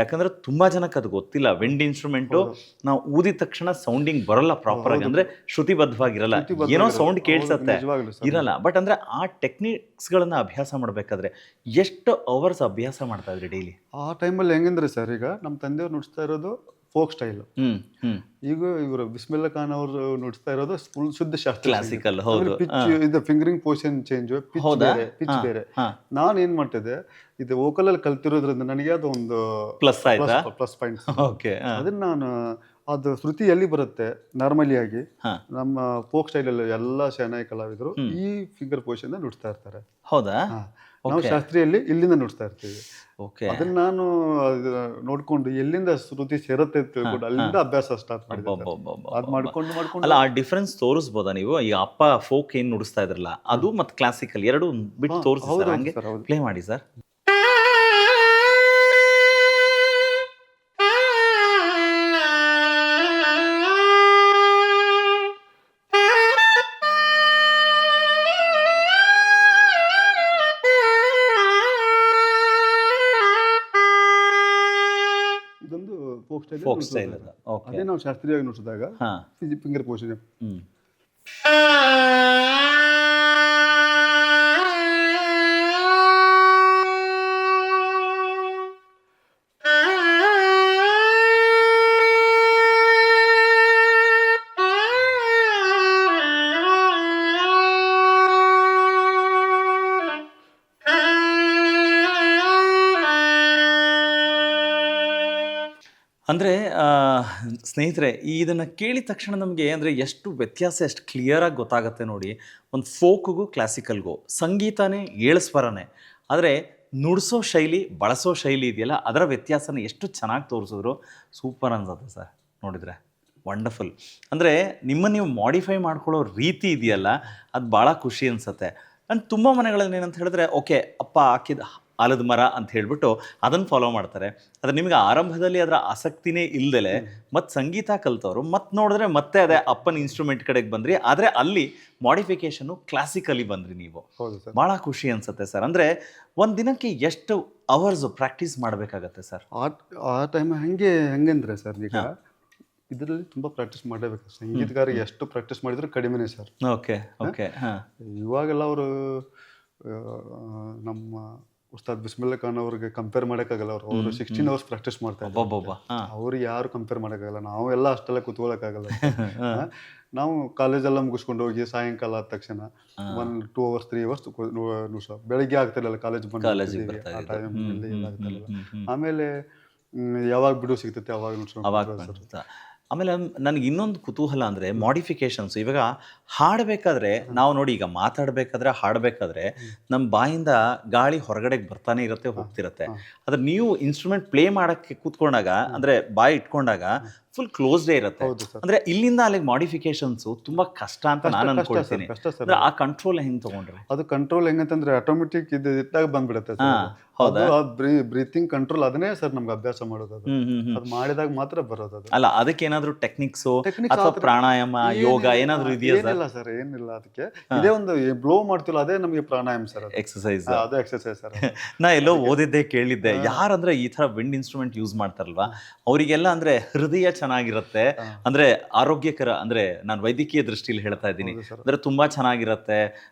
ಯಾಕಂದ್ರೆ ತುಂಬಾ ಜನಕ್ಕೆ ಅದು ಗೊತ್ತಿಲ್ಲ, ವಿಂಡ್ ಇನ್ಸ್ಟ್ರೂಮೆಂಟು ನಾವು ಊದಿದ ತಕ್ಷಣ ಸೌಂಡಿಂಗ್ ಬರಲ್ಲ ಪ್ರಾಪರ್ ಆಗಿ, ಅಂದ್ರೆ ಶ್ರುತಿಬದ್ಧವಾಗಿರಲ್ಲ, ಏನೋ ಸೌಂಡ್ ಕೇಳಿಸತ್ತೆ ಇರಲ್ಲ. ಬಟ್ ಅಂದ್ರೆ ಆ ಟೆಕ್ನಿಕ್ಸ್ ಗಳನ್ನ ಅಭ್ಯಾಸ ಮಾಡ್ಬೇಕಾದ್ರೆ ಎಷ್ಟು ಅವರ್ಸ್ ಅಭ್ಯಾಸ ಮಾಡ್ತಾ ಇದ್ರಿ ಡೈಲಿ? ಆ ಟೈಮಲ್ಲಿ ಹೆಂಗಂದ್ರೆ ಸರ್, ಈಗ ನಮ್ಮ ತಂದೆಯವ್ರು ನುಡಿಸ್ತಾ ಇರೋದು ಫೋಕ್ ಸ್ಟೈಲ್, ಈಗ ಇವರು ಬಿಸ್ಮಿಲ್ಲಾ ಖಾನ್ ಅವರು ನುಡಿಸ್ತಾ ಇರೋದು ಫುಲ್ ಶುದ್ಧ ಶಾಸ್ತ್ರೀಯ ಕ್ಲಾಸಿಕಲ್. ಇದು ಫಿಂಗರಿಂಗ್ ಪೊಸಿಷನ್ ಚೇಂಜ್, ಪಿಚ್ ಬೇರೆ. ನಾನು ಏನ್ ಮಾಡ್ತಿದ್ದೆ, ಇದು ವೋಕಲ್ ಅಲ್ಲಿ ಕಲ್ತಿರೋದ್ರಿಂದ ನನಗೆ ಅದು ಒಂದು ಪ್ಲಸ್ ಪಾಯಿಂಟ್. ಅದನ್ನ ನಾನು ಅದು ಶ್ರುತಿ ಎಲ್ಲಿ ಬರುತ್ತೆ ನಾರ್ಮಲಿ ಆಗಿ, ನಮ್ಮ ಫೋಕ್ ಸ್ಟೈಲ್ ಅಲ್ಲಿ ಎಲ್ಲ ಶಹನಾಯಿ ಕಲಾವಿದರು ಈ ಫಿಂಗರ್ ಪೊಸಿಷನ್ ನುಡಿಸ್ತಾ ಇರ್ತಾರೆ. ಹೌದಾ? ನಾವು ಶಾಸ್ತ್ರೀಯಲ್ಲಿ ಇಲ್ಲಿಂದ ನುಡಿಸ್ತಾ ಇರ್ತೀವಿ. ಅದನ್ನ ನಾನು ನೋಡ್ಕೊಂಡು ಎಲ್ಲಿಂದ ಶ್ರುತಿ ಸೇರುತ್ತೆ ತಿಳ್ಕೊಂಡು ಅಲ್ಲಿಂದ ಅಭ್ಯಾಸ ಸ್ಟಾರ್ಟ್ ಮಾಡಿದೆ. ಅದ್ ಮಾಡ್ಕೊಂಡು ಅಲ್ಲ, ಆ ಡಿಫ್ರೆನ್ಸ್ ತೋರಿಸ್ಬೋದಾ ನೀವು? ಈ ಅಪ್ಪ ಫೋಕ್ ಏನ್ ನುಡಿಸ್ತಾ ಇದ್ರಲ್ಲ ಅದು ಮತ್ತೆ ಕ್ಲಾಸಿಕಲ್ ಎರಡು ಬಿಟ್ಟು ತೋರಿಸ್ತಾರೆ, ಹಂಗೆ ಪ್ಲೇ ಮಾಡಿ ಸರ್. ಫೋಕ್ ಸ್ಟೈಲ್ ಅದೇ ನಾವು ಶಾಸ್ತ್ರೀಯವಾಗಿ ನುಡಿಸಿದಾಗ ಫಿಂಗರ್ ಪೊಸಿಷನ್. ಅಂದರೆ ಸ್ನೇಹಿತರೆ, ಇದನ್ನು ಕೇಳಿದ ತಕ್ಷಣ ನಮಗೆ ಅಂದರೆ ಎಷ್ಟು ವ್ಯತ್ಯಾಸ, ಎಷ್ಟು ಕ್ಲಿಯರಾಗಿ ಗೊತ್ತಾಗುತ್ತೆ ನೋಡಿ. ಒಂದು ಫೋಕ್ಗೂ ಕ್ಲಾಸಿಕಲ್ಗೂ ಸಂಗೀತನೇ ಏಳಿಸ್ವರನೇ, ಆದರೆ ನುಡಿಸೋ ಶೈಲಿ, ಬಳಸೋ ಶೈಲಿ ಇದೆಯಲ್ಲ, ಅದರ ವ್ಯತ್ಯಾಸನ ಎಷ್ಟು ಚೆನ್ನಾಗಿ ತೋರಿಸಿದ್ರು. ಸೂಪರ್ ಅನ್ಸುತ್ತೆ ಸರ್ ನೋಡಿದರೆ, ವಂಡರ್ಫುಲ್. ಅಂದರೆ ನಿಮ್ಮನ್ನು ನೀವು ಮಾಡಿಫೈ ಮಾಡ್ಕೊಳ್ಳೋ ರೀತಿ ಇದೆಯಲ್ಲ, ಅದು ಭಾಳ ಖುಷಿ ಅನಿಸುತ್ತೆ. ನಾನು ತುಂಬ ಮನೆಗಳಲ್ಲಿ ಏನಂತ ಹೇಳಿದ್ರೆ, ಓಕೆ ಅಪ್ಪ ಹಾಕಿದ ಆಲದ ಮರ ಅಂತ ಹೇಳಿಬಿಟ್ಟು ಅದನ್ನು ಫಾಲೋ ಮಾಡ್ತಾರೆ. ಆದರೆ ನಿಮಗೆ ಆರಂಭದಲ್ಲಿ ಅದರ ಆಸಕ್ತಿನೇ ಇಲ್ಲದೆ ಮತ್ತು ಸಂಗೀತ ಕಲಿತವರು ಮತ್ತು ನೋಡಿದ್ರೆ ಮತ್ತೆ ಅದೇ ಅಪ್ಪನ ಇನ್ಸ್ಟ್ರೂಮೆಂಟ್ ಕಡೆಗೆ ಬಂದ್ರಿ, ಆದರೆ ಅಲ್ಲಿ ಮಾಡಿಫಿಕೇಶನ್ನು ಕ್ಲಾಸಿಕಲಿ ಬಂದ್ರಿ ನೀವು. ಭಾಳ ಖುಷಿ ಅನಿಸುತ್ತೆ ಸರ್. ಅಂದರೆ ಒಂದು ದಿನಕ್ಕೆ ಎಷ್ಟು ಅವರ್ಸ್ ಪ್ರಾಕ್ಟೀಸ್ ಮಾಡಬೇಕಾಗತ್ತೆ ಸರ್? ಆ ಟೈಮ್ ಹೆಂಗಂದ್ರೆ ಸರ್, ಈಗ ಇದರಲ್ಲಿ ತುಂಬ ಪ್ರಾಕ್ಟೀಸ್ ಮಾಡಬೇಕು. ಸಂಗೀತಗಾರಿಗೆ ಎಷ್ಟು ಪ್ರಾಕ್ಟೀಸ್ ಮಾಡಿದ್ರು ಕಡಿಮೆನೇ ಸರ್. ಓಕೆ. ಇವಾಗೆಲ್ಲ ಅವರು ನಮ್ಮ ಉಸ್ತಾದ್ ಬಿಸ್ಮಿಲ್ಲಾ ಖಾನ್ ಅವ್ರಿಗೆ ಕಂಪೇರ್ ಮಾಡೋಕ್ಕಾಗಲ್ಲ. ಅವರು 16 ಅವರ್ಸ್ ಪ್ರಾಕ್ಟೀಸ್ ಮಾಡ್ತಾ ಇದ್ದಾರೆ. ಒಬ್ಬೊಬ್ಬ ಅವ್ರಿಗೆ ಯಾರು ಕಂಪೇರ್ ಮಾಡೋಕ್ಕಾಗಲ್ಲ. ನಾವೆಲ್ಲ ಅಷ್ಟೆಲ್ಲ ಕೂತ್ಕೊಳ್ಳೋಕ್ಕಾಗಲ್ಲ. ನಾವು ಕಾಲೇಜೆಲ್ಲ ಮುಗಿಸ್ಕೊಂಡು ಹೋಗಿ ಸಾಯಂಕಾಲ ಆದ ತಕ್ಷಣ 1-2 ಅವರ್ಸ್ 3 ಅವರ್ಸ್ ಬೆಳಿಗ್ಗೆ ಆಗ್ತಿರಲಿಲ್ಲ ಕಾಲೇಜ್ ಬಂದು ಆ ಟೈಮಲ್ಲಿ ಆಗ್ತಿರಲಿಲ್ಲ. ಆಮೇಲೆ ಯಾವಾಗ ಬಿಡು ಸಿಗ್ತೈತೆ ಅವಾಗ ನೋಡ್ಸ್ಕೊಂಡು. ಆಮೇಲೆ ನನಗೆ ಇನ್ನೊಂದು ಕುತೂಹಲ ಅಂದರೆ ಮಾಡಿಫಿಕೇಶನ್ಸ್. ಇವಾಗ ಹಾಡಬೇಕಾದ್ರೆ ನಾವು ನೋಡಿ, ಈಗ ಮಾತಾಡಬೇಕಾದ್ರೆ ಹಾಡಬೇಕಾದ್ರೆ ನಮ್ಮ ಬಾಯಿಂದ ಗಾಳಿ ಹೊರಗಡೆಗೆ ಬರ್ತಾನೆ ಇರುತ್ತೆ, ಹೋಗ್ತಿರತ್ತೆ. ಆದರೆ ನೀವು ಇನ್ಸ್ಟ್ರೂಮೆಂಟ್ ಪ್ಲೇ ಮಾಡೋಕ್ಕೆ ಕೂತ್ಕೊಂಡಾಗ, ಅಂದರೆ ಬಾಯಿ ಇಟ್ಕೊಂಡಾಗ ಫುಲ್ ಕ್ಲೋಸ್ಡೇ ಇರುತ್ತೆ. ಅಂದ್ರೆ ಇಲ್ಲಿಂದ ಅಲ್ಲಿಗೆ ಮಾಡಿಫಿಕೇಶನ್ಸ್ ತುಂಬಾ ಕಷ್ಟ ಅಂತ ನಾನು ಅನ್ಕೊಳ್ತೀನಿ. ಆ ಕಂಟ್ರೋಲ್ ಹೆಂಗ್ ತಗೊಂಡ್ರೆ? ಅದು ಕಂಟ್ರೋಲ್ ಹೆಂಗಂತಂದ್ರೆ ಆಟೋಮೆಟಿಕ್ ಇದು ಇಟ್ಟಾಗ ಬಂದ್ಬಿಡುತ್ತೆ. ಬ್ರೀತಿಂಗ್ ಕಂಟ್ರೋಲ್ ಅದನ್ನೇ ಸರ್ ನಮ್ಗೆ ಅಭ್ಯಾಸ ಮಾಡೋದು. ಅದು ಮಾಡಿದಾಗ ಮಾತ್ರ ಬರೋದು. ಅಲ್ಲ, ಅದಕ್ಕೆ ಏನಾದ್ರು ಟೆಕ್ನಿಕ್ಸ್ ಅಥವಾ ಪ್ರಾಣಾಯಾಮ, ಯೋಗ ಏನಾದ್ರು ಇದೆಯಾ? ಏನಿಲ್ಲ ಸರ್, ಏನಿಲ್ಲ. ಅದಕ್ಕೆ ಇದೇ ಒಂದು ಬ್ಲೋ ಮಾಡ್ತಿಲ್ಲ, ಅದೇ ನಮಗೆ ಪ್ರಾಣಾಯಾಮ ಸರ್, ಎಕ್ಸರ್ಸೈಸ್. ಅದೇ ಎಕ್ಸರ್ಸೈಸ್ ಸರ್. ನಾ ಎಲ್ಲೋ ಓದಿದ್ದೆ, ಕೇಳಿದ್ದೆ, ಯಾರಂದ್ರೆ ಈ ತರ ವಿಂಡ್ ಇನ್ಸ್ಟ್ರೂಮೆಂಟ್ ಯೂಸ್ ಮಾಡ್ತಾರಲ್ವಾ ಅವರಿಗೆಲ್ಲ ಅಂದ್ರೆ ಹೃದಯ ಚೆನ್ನಾಗಿರುತ್ತೆ, ಅಂದ್ರೆ ಆರೋಗ್ಯಕರ, ಅಂದ್ರೆ ನಾನು ವೈದ್ಯಕೀಯ ದೃಷ್ಟಿಯಲ್ಲಿ ಹೇಳ್ತಾ ಇದ್ದೀನಿ, ಅಂದ್ರೆ ತುಂಬಾ ಚೆನ್ನಾಗಿರುತ್ತೆ.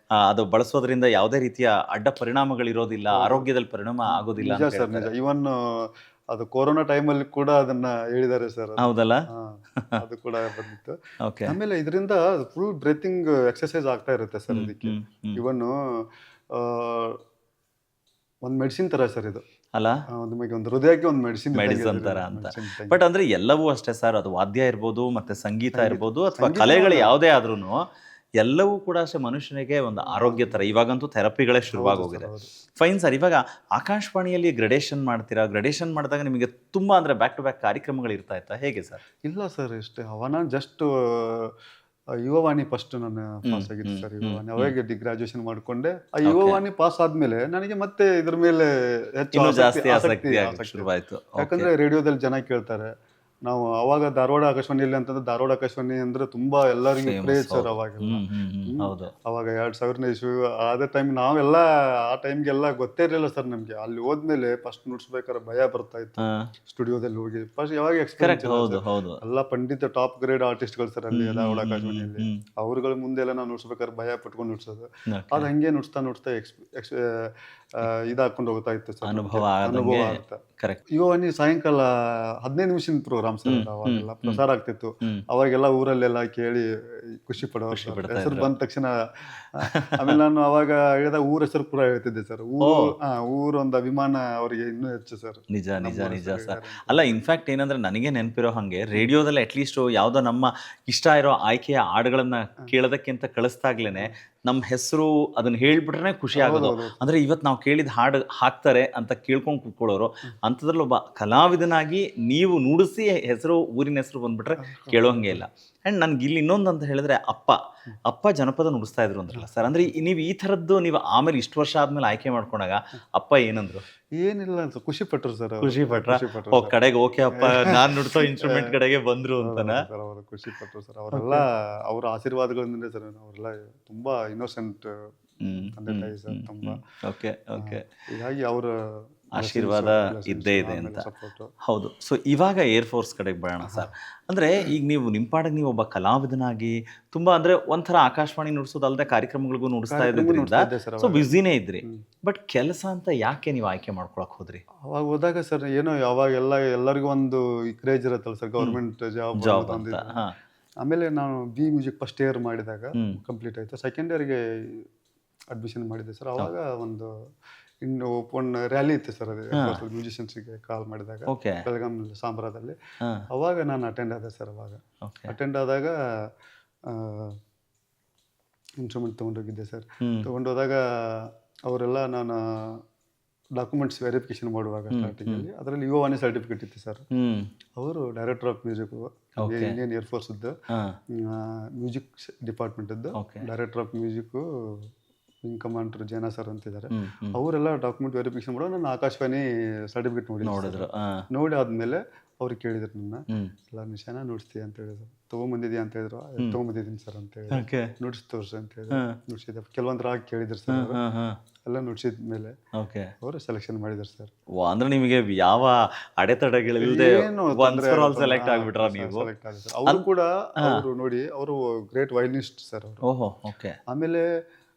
ಅದು ಬಳಸೋದ್ರಿಂದ ಯಾವುದೇ ರೀತಿಯ ಅಡ್ಡ ಪರಿಣಾಮಗಳಿರೋದಿಲ್ಲ, ಆರೋಗ್ಯದಲ್ಲಿ ಪರಿಣಾಮ ಆಗೋದಿಲ್ಲ. ಇವನ್ ಅದು ಕೊರೋನಾ ಟೈಮಲ್ಲಿ ಕೂಡ ಅದನ್ನ ಹೇಳಿದ್ದಾರೆ ಸರ್. ಹೌದಲ್ಲ, ಅದು ಕೂಡ ಬಂದಿತ್ತು. ಆಮೇಲೆ ಇದರಿಂದ ಫುಲ್ ಬ್ರೀತಿಂಗ್ ಎಕ್ಸರ್ಸೈಸ್ ಆಗ್ತಾ ಇರುತ್ತೆ ಸರ್. ಇದಕ್ಕೆ ಇವನ್ ಒಂದು ಮೆಡಿಸಿನ್ ತರ ಸರ್ ಇದು. ಅಲ್ಲ, ಒಂದು ಹೃದಯಕ್ಕೆ ಒಂದು ಮೆಡಿಸಿನ್ ತರ ಅಂತ. ಬಟ್ ಅಂದ್ರೆ ಎಲ್ಲವೂ ಅಷ್ಟೇ ಸರ್, ಅದು ವಾದ್ಯ ಇರ್ಬೋದು, ಮತ್ತೆ ಸಂಗೀತ ಇರ್ಬೋದು, ಅಥವಾ ಕಲೆಗಳು ಯಾವುದೇ ಆದ್ರೂ ಎಲ್ಲವೂ ಕೂಡ ಅಷ್ಟೇ ಮನುಷ್ಯನಿಗೆ ಒಂದು ಆರೋಗ್ಯ ತರ. ಇವಾಗಂತೂ ಥೆರಪಿಗಳೇ ಶುರುವಾಗಿ ಹೋಗಿದೆ. ಫೈನ್ ಸರ್, ಇವಾಗ ಆಕಾಶವಾಣಿಯಲ್ಲಿ ಗ್ರೇಡೇಷನ್ ಮಾಡ್ತೀರಾ. ಗ್ರೇಡೇಷನ್ ಮಾಡಿದಾಗ ನಿಮಗೆ ತುಂಬಾ ಅಂದ್ರೆ ಬ್ಯಾಕ್ ಟು ಬ್ಯಾಕ್ ಕಾರ್ಯಕ್ರಮಗಳು ಇರ್ತಾ ಇತ್ತಾ, ಹೇಗೆ ಸರ್? ಇಲ್ಲ ಸರ್, ಇಷ್ಟೇ. ಅವನ ಜಸ್ಟ್ ಯುವವಾಣಿ ಫಸ್ಟ್ ನಾನು ಪಾಸ್ ಆಗಿದ್ದೆ ಸರ್. ಯುವವಾಣಿ ಅವಾಗ ಗ್ರಾಜುಯೇಷನ್ ಮಾಡ್ಕೊಂಡೆ. ಆ ಯುವವಾಣಿ ಪಾಸ್ ಆದ್ಮೇಲೆ ನನಗೆ ಮತ್ತೆ ಇದ್ರ ಮೇಲೆ ಹೆಚ್ಚು ಆಸಕ್ತಿ ಶುರುವಾಯ್ತು. ಯಾಕಂದ್ರೆ ರೇಡಿಯೋದಲ್ಲಿ ಜನ ಕೇಳ್ತಾರೆ. ನಾವು ಅವಾಗ ಧಾರವಾಡ ಆಕಾಶವಾಣಿಯಲ್ಲಿ ಅಂತಂದ್ರೆ ಧಾರವಾಡ ಆಕಾಶವಾಣಿ ಅಂದ್ರೆ ತುಂಬಾ ಎಲ್ಲರಿಗೂ ಕ್ರೇಜ್ ಸರ್. ಅವಾಗ 2000 ಇಸ್ವಿ ಅದೇ ಟೈಮ್ ನಾವೆಲ್ಲ ಆ ಟೈಮ್ಗೆಲ್ಲ ಗೊತ್ತೇ ಇರಲಿಲ್ಲ ಸರ್ ನಮ್ಗೆ. ಅಲ್ಲಿ ಹೋದ್ಮೇಲೆ ಫಸ್ಟ್ ನುಡ್ಸ್ಬೇಕಾದ್ರೆ ಭಯ ಬರ್ತಾ ಇತ್ತು. ಸ್ಟುಡಿಯೋದಲ್ಲಿ ಹೋಗಿ ಫಸ್ಟ್ ಯಾವಾಗ ಎಕ್ಸ್ಪೀರಿಯನ್ಸ್ ಎಲ್ಲ ಪಂಡಿತ ಟಾಪ್ ಗ್ರೇಡ್ ಆರ್ಟಿಸ್ಟ್ಗಳು ಸರ್ ಅಲ್ಲಿ ಧಾರವಾಡ ಆಕಾಶವಾಣಿಯಲ್ಲಿ. ಅವ್ರಗಳ ಮುಂದೆಲ್ಲ ನಾವು ನುಡ್ಸ್ಬೇಕಾದ್ರೆ ಭಯ ಪಟ್ಕೊಂಡು ನುಡ್ಸೋದು. ಅದು ಹಂಗೆ ನುಡ್ಸ್ತಾ ಇದಾಕೊಂಡು ಹೋಗ್ತಾ ಇತ್ತು ಸರ್, ಅನುಭವ ಆಗ್ತಾ. ಯುವವಾಣಿ ಸಾಯಂಕಾಲ 15 ನಿಮಿಷದ ಪ್ರೋಗ್ರಾಮ್ ಸರ್. ಅವಾಗೆಲ್ಲ ಪ್ರಸಾರ ಆಗ್ತಿತ್ತು. ಅವಾಗೆಲ್ಲ ಊರಲ್ಲೆಲ್ಲ ಕೇಳಿ ಖುಷಿ ಪಡೋ ಹೆಸರು ಬಂದ ತಕ್ಷಣ. ಆಮೇಲೆ ನಾನು ಅವಾಗ ಹೇಳಿದಾಗ ಊರ ಹೆಸರು ಕೂಡ ಹೇಳ್ತಿದ್ದೆ ಸರ್. ಊರೊಂದು ಅಭಿಮಾನ ಅವರಿಗೆ ಇನ್ನೂ ಹೆಚ್ಚು ಸರ್. ನಿಜ ನಿಜ ನಿಜ ಸರ್. ಅಲ್ಲ, ಇನ್ಫ್ಯಾಕ್ಟ್ ಏನಂದ್ರೆ ನನಗೆ ನೆನಪಿರೋ ಹಂಗೆ ರೇಡಿಯೋದಲ್ಲಿ ಅಟ್ಲೀಸ್ಟ್ ಯಾವುದೋ ನಮ್ಮ ಇಷ್ಟ ಇರೋ ಆಯ್ಕೆಯ ಹಾಡುಗಳನ್ನ ಕೇಳೋದಕ್ಕಿಂತ ಕಳಿಸ್ದಾಗ್ಲೇನೆ ನಮ್ಮ ಹೆಸರು ಅದನ್ನ ಹೇಳ್ಬಿಟ್ರೆ ಖುಷಿ ಆಗೋದು. ಅಂದ್ರೆ ಇವತ್ತು ನಾವು ಕೇಳಿದ ಹಾಡು ಹಾಕ್ತಾರೆ ಅಂತ ಕೇಳ್ಕೊಂಡು ಕೂತ್ಕೊಳ್ಳೋರು. ಅಂಥದ್ರಲ್ಲಿ ಒಬ್ಬ ಕಲಾವಿದನಾಗಿ ನೀವು ನುಡಿಸಿ ಹೆಸರು, ಊರಿನ ಹೆಸರು ಬಂದ್ಬಿಟ್ರೆ ಕೇಳೋಂಗೆ ಇಲ್ಲ. ಆ್ಯಂಡ್ ನನ್ಗೆ ಇಲ್ಲಿ ಇನ್ನೊಂದು ಅಂತ ಹೇಳಿದ್ರೆ, ಅಪ್ಪ ಜನಪದ ನುಡಿಸ್ತಾ ಇದ್ರು ಅಂದ್ರಲ್ಲ ಸರ್. ಅಂದ್ರೆ ನೀವು ಈ ಥರದ್ದು ನೀವು ಆಮೇಲೆ ಇಷ್ಟು ವರ್ಷ ಆದ್ಮೇಲೆ ಆಯ್ಕೆ ಮಾಡ್ಕೊಂಡಾಗ ಅಪ್ಪ ಏನಂದ್ರು? ಏನಿಲ್ಲ ಅಂತ ಖುಷಿ ಪಟ್ರು ಸರ್. ಖುಷಿ ಪಟ್ರ ಕಡೆಗೆ ಓಕೆ ಅಪ್ಪ ನಾನ್ ನುಡ್ಸೋ ಇನ್ಸ್ಟ್ರೂಮೆಂಟ್ ಕಡೆಗೆ ಬಂದ್ರು ಅಂತಾನ? ಖುಷಿ ಪಟ್ರು ಸರ್. ಅವರೆಲ್ಲ ಅವ್ರ ಆಶೀರ್ವಾದಗಳಿಂದ ಸರ್. ಅವರೆಲ್ಲ ತುಂಬಾ ಇನ್ನೋಸೆಂಟ್ ತಂದೆ ತಾಯಿ ಸರ್. ತುಂಬಾ ಹೀಗಾಗಿ ಅವರ ಆಶೀರ್ವಾದ ಇದ್ದೇ ಇದೆ ಅಂತ. ಹೌದು. ಸೊ ಇವಾಗ ಏರ್ಫೋರ್ಸ್ ಕಡೆಗೆ ಬರೋಣ ಸರ್. ಅಂದ್ರೆ ಈಗ ನೀವು ನಿಮ್ಮ ಪಾಡಿಗೆ ನೀವು ಒಬ್ಬ ಕಲಾವಿದನಾಗಿ ತುಂಬಾ ಅಂದ್ರೆ ಒಂಥರ ಆಕಾಶವಾಣಿ ನುಡಿಸೋದಲ್ಲದೆ ಕಾರ್ಯಕ್ರಮಗಳಿಗೂ ನುಡಿಸ್ತಾ ಇದ್ರಿಂದ ಸೊ ಬ್ಯುಸಿನೇ ಇದ್ರಿ. ಬಟ್ ಕೆಲಸ ಅಂತ ಯಾಕೆ ನೀವು ಆಯ್ಕೆ ಮಾಡ್ಕೊಳಕ್ ಹೋದ್ರಿ? ಅವಾಗ ಹೋದಾಗ ಸರ್ ಏನೋ ಯಾವಾಗೆಲ್ಲ ಎಲ್ಲರಿಗೂ ಒಂದು ಕ್ರೇಜ್ ಇರುತ್ತಲ್ಲ ಸರ್, ಗೌರ್ಮೆಂಟ್ ಜಾಬ್ ಅಂತ. ಆಮೇಲೆ ನಾನು ಬಿ ಮ್ಯೂಸಿಕ್ ಫಸ್ಟ್ ಇಯರ್ ಮಾಡಿದಾಗ ಕಂಪ್ಲೀಟ್ ಆಯ್ತು. ಸೆಕೆಂಡ್ ಇಯರ್ಗೆ ಅಡ್ಮಿಷನ್ ಮಾಡಿದ್ದೆ ಸರ್. ಅವಾಗ ಒಂದು ಇನ್ನು ಓಪನ್ ರ್ಯಾಲಿ ಇತ್ತು ಸರ್. ಅದು ಮ್ಯೂಸಿಷಿಯನ್ಸ್ಗೆ ಕಾಲ್ ಮಾಡಿದಾಗ ಬೆಳಗಾಂನಲ್ಲಿ ಸಾಂಬ್ರಾದಲ್ಲಿ. ಅವಾಗ ನಾನು ಅಟೆಂಡ್ ಆದೆ ಸರ್. ಅವಾಗ ಅಟೆಂಡ್ ಆದಾಗ ಇನ್ಸ್ಟ್ರೂಮೆಂಟ್ ತೊಗೊಂಡೋಗಿದ್ದೆ ಸರ್. ತೊಗೊಂಡೋದಾಗ ಅವರೆಲ್ಲ ನಾನು ಡಾಕ್ಯುಮೆಂಟ್ಸ್ ವೆರಿಫಿಕೇಶನ್ ಮಾಡುವಾಗ ಸ್ಟಾರ್ಟಿಂಗಲ್ಲಿ ಅದರಲ್ಲಿ ಯುವವಾಣಿ ಸರ್ಟಿಫಿಕೇಟ್ ಇತ್ತು ಸರ್. ಅವರು director of music, Indian air force ಇದ್ದು ಮ್ಯೂಸಿಕ್ ಡಿಪಾರ್ಟ್ಮೆಂಟ್ ಇದ್ದು director of music wing commander China sir ಅಂತಿದ್ದಾರೆ. ಅವರೆಲ್ಲ ಡಾಕ್ಯುಮೆಂಟ್ ವೆರಿಫಿಕೇಶನ್ ಮಾಡೋ ನಾನು ಆಕಾಶವಾಣಿ ಸರ್ಟಿಫಿಕೇಟ್ ನೋಡಿದ್ರು. ನೋಡಿ ಆದ್ಮೇಲೆ ಅವ್ರಿಗೆ ಕೇಳಿದ್ರು ನನ್ನ, ಎಲ್ಲ ನಿಶಾನ ನುಡಿಸ್ತೀಯ ಅಂತ ಹೇಳಿದ್ರು. ತೊಗೊಂಬಂದಿದ್ಯಾ ಅಂತ ಹೇಳಿದ್ರು. ತೊಗೊಂಬಂದಿದ್ದೀನಿ ಸರ್ ಅಂತ ಹೇಳಿ. ನುಡಿಸ್ ತೋರ್ಸಿ ಅಂತ ಹೇಳಿದ್ರು. ನುಡಿಸಿದ್ದೆ. ಕೆಲವೊಂದು ರಾಗ ಕೇಳಿದ್ರು ಸರ್. ಎಲ್ಲ ನುಡಿಸಿದ ಮೇಲೆ ಅವರು ಸೆಲೆಕ್ಷನ್ ಮಾಡಿದ್ರು ಸರ್. ಅಂದ್ರೆ ನಿಮಗೆ ಯಾವ ಅಡೆತಡೆಗಳಿಲ್ಲದೆ ಸೆಲೆಕ್ಟ್ ಆಗ್ಬಿಟ್ರ ನೀವು? ಅವರು ಕೂಡ ಅವರು ನೋಡಿ, ಅವರು ಗ್ರೇಟ್ ವಯಲಿನಿಸ್ಟ್ ಸರ್ ಅವರು. ಆಮೇಲೆ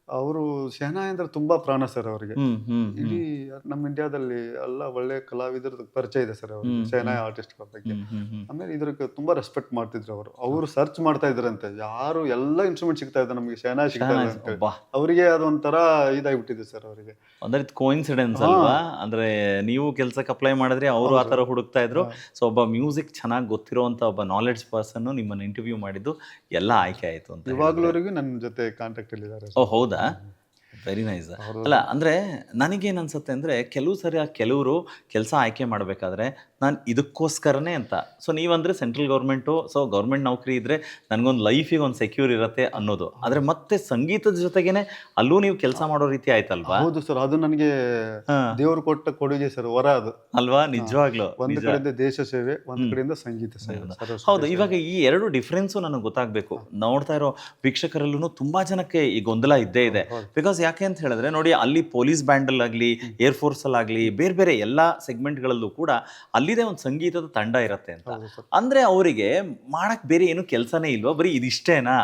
ಅವರು ಶೆಹನಾಯಿ ಅಂದ್ರೆ ತುಂಬಾ ಪ್ರಾಣ ಸರ್ ಅವರಿಗೆ. ಇಡೀ ನಮ್ಮ ಇಂಡಿಯಾದಲ್ಲಿ ಎಲ್ಲ ಒಳ್ಳೆ ಕಲಾವಿದರ ಪರಿಚಯ ಇದೆ ಸರ್ ಅವ್ರಿಗೆ, ಶೆಹನಾಯಿ ಆರ್ಟಿಸ್ಟ್ ಬಗ್ಗೆ. ಆಮೇಲೆ ಇದ್ರಿಗೆ ತುಂಬಾ ರೆಸ್ಪೆಕ್ಟ್ ಮಾಡ್ತಿದ್ರು ಅವರು ಸರ್ಚ್ ಮಾಡ್ತಾ ಇದ್ರಂತೆ, ಯಾರು ಎಲ್ಲ ಇನ್ಸ್ಟ್ರೂಮೆಂಟ್ ಸಿಗ್ತಾ ಇದೆ ನಮಗೆ, ಶೆಹನಾಯಿ ಸಿಗ್ತಾ ಇದೆ ಅಂತ ಹೇಳಿ. ಅವರಿಗೆ ಅದೊಂಥರ ಇದಾಗ್ಬಿಟ್ಟಿದೆ ಸರ್ ಅವರಿಗೆ. ಅಂದ್ರೆ ಕೋಇನ್ಸಿಡೆನ್ಸ್ ಅಲ್ವಾ? ಅಂದ್ರೆ ನೀವು ಕೆಲ್ಸಕ್ಕೆ ಅಪ್ಲೈ ಮಾಡಿದ್ರೆ ಅವರು ಆ ತರ ಹುಡುಕ್ತಾ ಇದ್ರು. ಸೊ ಒಬ್ಬ ಮ್ಯೂಸಿಕ್ ಚೆನ್ನಾಗಿ ಗೊತ್ತಿರುವಂತ ಒಬ್ಬ ನಾಲೆಡ್ಜ್ ಪರ್ಸನ್ ನಿಮ್ಮನ್ನ ಇಂಟರ್ವ್ಯೂ ಮಾಡಿದ್ದು ಎಲ್ಲ ಆಯ್ಕೆ ಆಯ್ತು ಅಂತ. ಇವಾಗ್ಲವರೆಗೂ ನನ್ನ ಜೊತೆ ಕಾಂಟ್ಯಾಕ್ಟ್ ಅಲ್ಲಿ ಇದ್ದಾರೆ. ಓ ಹೌದಾ, ವೆರಿ ನೈಸ್. ಅಲ್ಲ ಅಂದರೆ ನನಗೇನು ಅನ್ಸುತ್ತೆ ಅಂದರೆ ಕೆಲವರು ಕೆಲಸ ಆಯ್ಕೆ ಮಾಡಬೇಕಾದ್ರೆ ನಾನು ಇದಕ್ಕೋಸ್ಕರನೇ ಅಂತ. ಸೊ ನೀವಂದರೆ ಸೆಂಟ್ರಲ್ ಗೌರ್ಮೆಂಟು, ಸೊ ಗೌರ್ಮೆಂಟ್ ನೌಕರಿ ಇದ್ದರೆ ನನಗೊಂದು ಲೈಫಿಗೆ ಒಂದು ಸೆಕ್ಯೂರ್ ಇರುತ್ತೆ ಅನ್ನೋದು. ಆದರೆ ಮತ್ತೆ ಸಂಗೀತದ ಜೊತೆಗೇನೆ ಅಲ್ಲೂ ನೀವು ಕೆಲಸ ಮಾಡೋ ರೀತಿ ಆಯ್ತಲ್ವಾ? ಹೌದು ಸರ್, ಅದು ನನಗೆ ದೇವರು ಕೊಟ್ಟ ಕೊಡುಗೆ ಸರ್, ವರ ಅದು ಅಲ್ವಾ? ನಿಜವಾಗ್ಲೂ ಒಂದು ಕಡೆಯಿಂದ ದೇಶ ಸೇವೆ, ಒಂದು ಕಡೆಯಿಂದ ಸಂಗೀತ ಸೇವೆ. ಹೌದು. ಇವಾಗ ಈ ಎರಡು ಡಿಫ್ರೆನ್ಸು ನನಗೆ ಗೊತ್ತಾಗಬೇಕು. ನೋಡ್ತಾ ಇರೋ ವೀಕ್ಷಕರಲ್ಲೂ ತುಂಬ ಜನಕ್ಕೆ ಈ ಗೊಂದಲ ಇದ್ದೇ ಇದೆ. ಬಿಕಾಸ್ ಯಾಕೆ ಅಂತ ಹೇಳಿದ್ರೆ ನೋಡಿ, ಅಲ್ಲಿ ಪೊಲೀಸ್ ಬ್ಯಾಂಡಲ್ಲಾಗಲಿ, ಏರ್ಫೋರ್ಸಲ್ಲಾಗಲಿ, ಬೇರೆ ಬೇರೆ ಎಲ್ಲ ಸೆಗ್ಮೆಂಟ್ಗಳಲ್ಲೂ ಕೂಡ ಅಲ್ಲಿದೆ ಒಂದು ಸಂಗೀತದ ತಂಡ ಇರುತ್ತೆ ಅಂತ. ಅಂದರೆ ಅವರಿಗೆ ಮಾಡಕ್ಕೆ ಬೇರೆ ಏನು ಕೆಲಸನೇ ಇಲ್ವಾ, ಬರೀ ಇದಿಷ್ಟೇನಾ,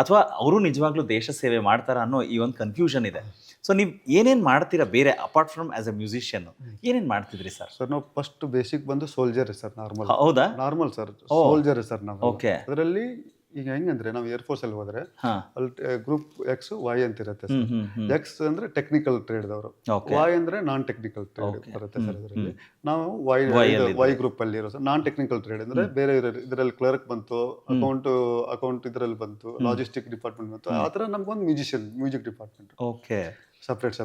ಅಥವಾ ಅವರು ನಿಜವಾಗ್ಲೂ ದೇಶ ಸೇವೆ ಮಾಡ್ತಾರ ಅನ್ನೋ ಈ ಒಂದು ಕನ್ಫ್ಯೂಷನ್ ಇದೆ. ಸೊ ನೀವು ಏನೇನು ಮಾಡ್ತೀರಾ ಬೇರೆ apart from as A musician? ಏನೇನು ಮಾಡ್ತಿದ್ರಿ ಸರ್? ಸರ್ ನಾವು ಫಸ್ಟ್ ಬೇಸಿಕ್ ಬಂದು ಸೋಲ್ಜರ್ ಸರ್, ನಾರ್ಮಲ್. ಹೌದಾ? ನಾರ್ಮಲ್ ಸರ್, ಸೋಲ್ಜರ್ ಸರ್ ನಾವು. ಓಕೆ. ಅದರಲ್ಲಿ ಈಗ ಹೆಂಗಂದ್ರೆ ನಾವು ಏರ್ಫೋರ್ಸ್ ಅಲ್ಲಿ ಹೋದ್ರೆ ಅಲ್ಲಿ ಗ್ರೂಪ್ ಎಕ್ಸ್ ವೈ ಅಂತ ಇರುತ್ತೆ ಸರ್. ಎಕ್ಸ್ ಅಂದ್ರೆ ಟೆಕ್ನಿಕಲ್ ಟ್ರೇಡ್ ದವರು, ವೈ ಅಂದ್ರೆ ನಾನ್ ಟೆಕ್ನಿಕಲ್ ಟ್ರೇಡ್ ಬರುತ್ತೆ ಸರ್. ಅದರಲ್ಲಿ ನಾವು ವೈ ಗ್ರೂಪ್ ಅಲ್ಲಿ ಇರೋ ಸರ್. ನಾನ್ ಟೆಕ್ನಿಕಲ್ ಟ್ರೇಡ್ ಅಂದ್ರೆ ಬೇರೆ ಇದರಲ್ಲಿ ಕ್ಲರ್ಕ್ ಬಂತು, ಅಕೌಂಟ್ ಇದರಲ್ಲಿ ಬಂತು, ಲಾಜಿಸ್ಟಿಕ್ ಡಿಪಾರ್ಟ್ಮೆಂಟ್ ಬಂತು. ಆ ಥರ ನಮ್ಗೊಂದು music department okay separate